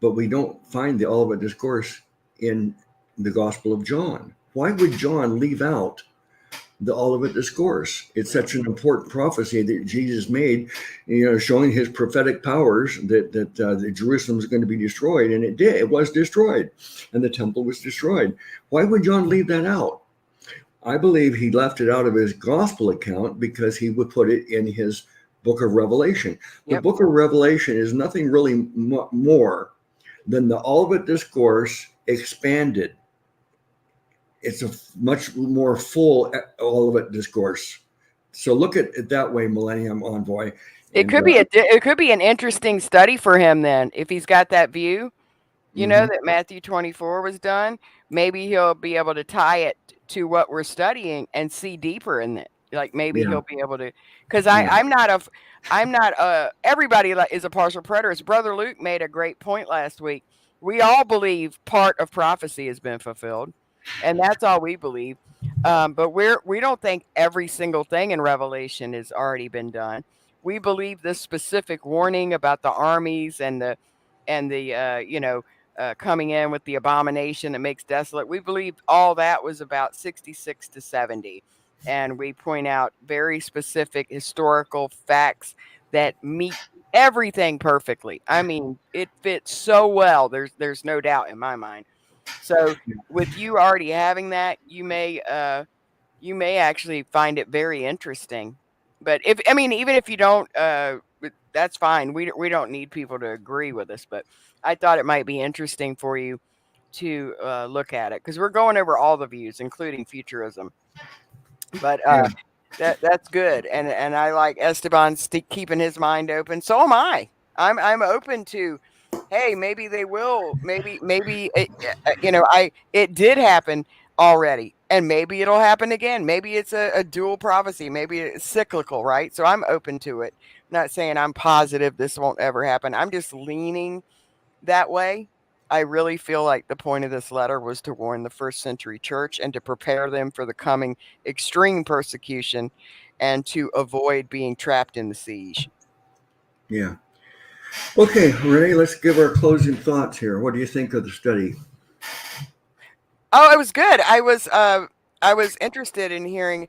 [SPEAKER 1] but we don't find the Olivet Discourse in the Gospel of John? Why would John leave out the Olivet Discourse? It's such an important prophecy that Jesus made, showing his prophetic powers that Jerusalem is going to be destroyed, and it did. It was destroyed, and the temple was destroyed. Why would John leave that out? I believe he left it out of his gospel account because he would put it in his book of Revelation. The
[SPEAKER 2] Yep.
[SPEAKER 1] book of Revelation is nothing really more than the Olivet Discourse expanded. It's a much more full Olivet Discourse. So look at it that way, Millennium Envoy.
[SPEAKER 2] It
[SPEAKER 1] And
[SPEAKER 2] could be it could be an interesting study for him then if he's got that view.
[SPEAKER 1] mhm,
[SPEAKER 2] That Matthew 24 was done. Maybe he'll be able to tie it to what we're studying and see deeper in it. Like maybe
[SPEAKER 1] yeah,
[SPEAKER 2] he'll be able to, because
[SPEAKER 1] yeah,
[SPEAKER 2] I'm not everybody is a partial preterist. Brother Luke made a great point last week. We all believe part of prophecy has been fulfilled, and that's all we believe. But we don't think every single thing in Revelation has already been done. We believe this specific warning about the armies and the coming in with the abomination that makes desolate. We believe all that was about 66 to 70. And we point out very specific historical facts that meet everything perfectly. I mean, it fits so well. There's no doubt in my mind. So with you already having that, you may actually find it very interesting. But even if you don't, that's fine. We don't need people to agree with us. But I thought it might be interesting for you to look at it because we're going over all the views, including futurism. But
[SPEAKER 1] yeah,
[SPEAKER 2] that's good, and I like Esteban keeping his mind open. So am I. I'm open to. Hey, maybe they will. Maybe it did happen already, and maybe it'll happen again. Maybe it's a dual prophecy. Maybe it's cyclical, right? So I'm open to it. I'm not saying I'm positive this won't ever happen. I'm just leaning that way. I really feel like the point of this letter was to warn the first century church and to prepare them for the coming extreme persecution and to avoid being trapped in the siege.
[SPEAKER 1] yeah. Okay, Renee, let's give our closing thoughts here. What do you think of the study?
[SPEAKER 2] Oh, it was good. I was interested in hearing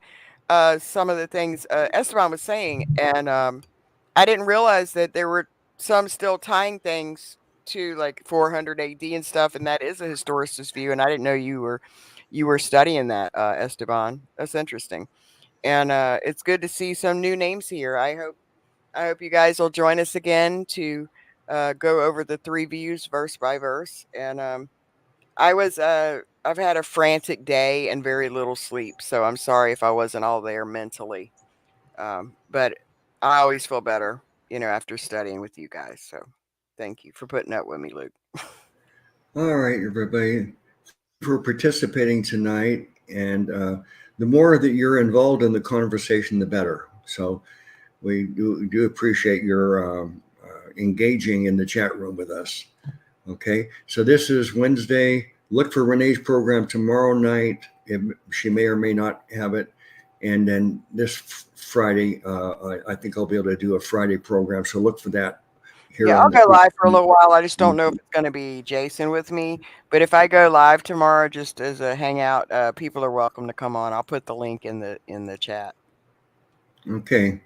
[SPEAKER 2] some of the things Esteban was saying, and I didn't realize that there were some still tying things to like 400 AD and stuff, and that is a historicist view. And I didn't know you were studying that, Esteban. That's interesting, and it's good to see some new names here. I hope you guys will join us again to go over the three views verse by verse. And I was I've had a frantic day and very little sleep, so I'm sorry if I wasn't all there mentally. But I always feel better, after studying with you guys. So thank you for putting up with me, Luke.
[SPEAKER 1] All right, everybody, for participating tonight. And the more that you're involved in the conversation, the better. So we do appreciate your engaging in the chat room with us. Okay, so this is Wednesday. Look for Renee's program tomorrow night. She may or may not have it. And then this Friday, I think I'll be able to do a Friday program. So look for that here
[SPEAKER 2] Yeah,
[SPEAKER 1] on
[SPEAKER 2] I'll
[SPEAKER 1] the
[SPEAKER 2] go live for a little while. I just don't know if it's going to be Jason with me. But if I go live tomorrow, just as a hangout, people are welcome to come on. I'll put the link in the chat.
[SPEAKER 1] Okay.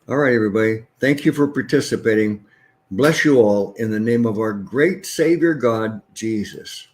[SPEAKER 1] All right, everybody. Thank you for participating. Bless you all in the name of our great Savior God, Jesus.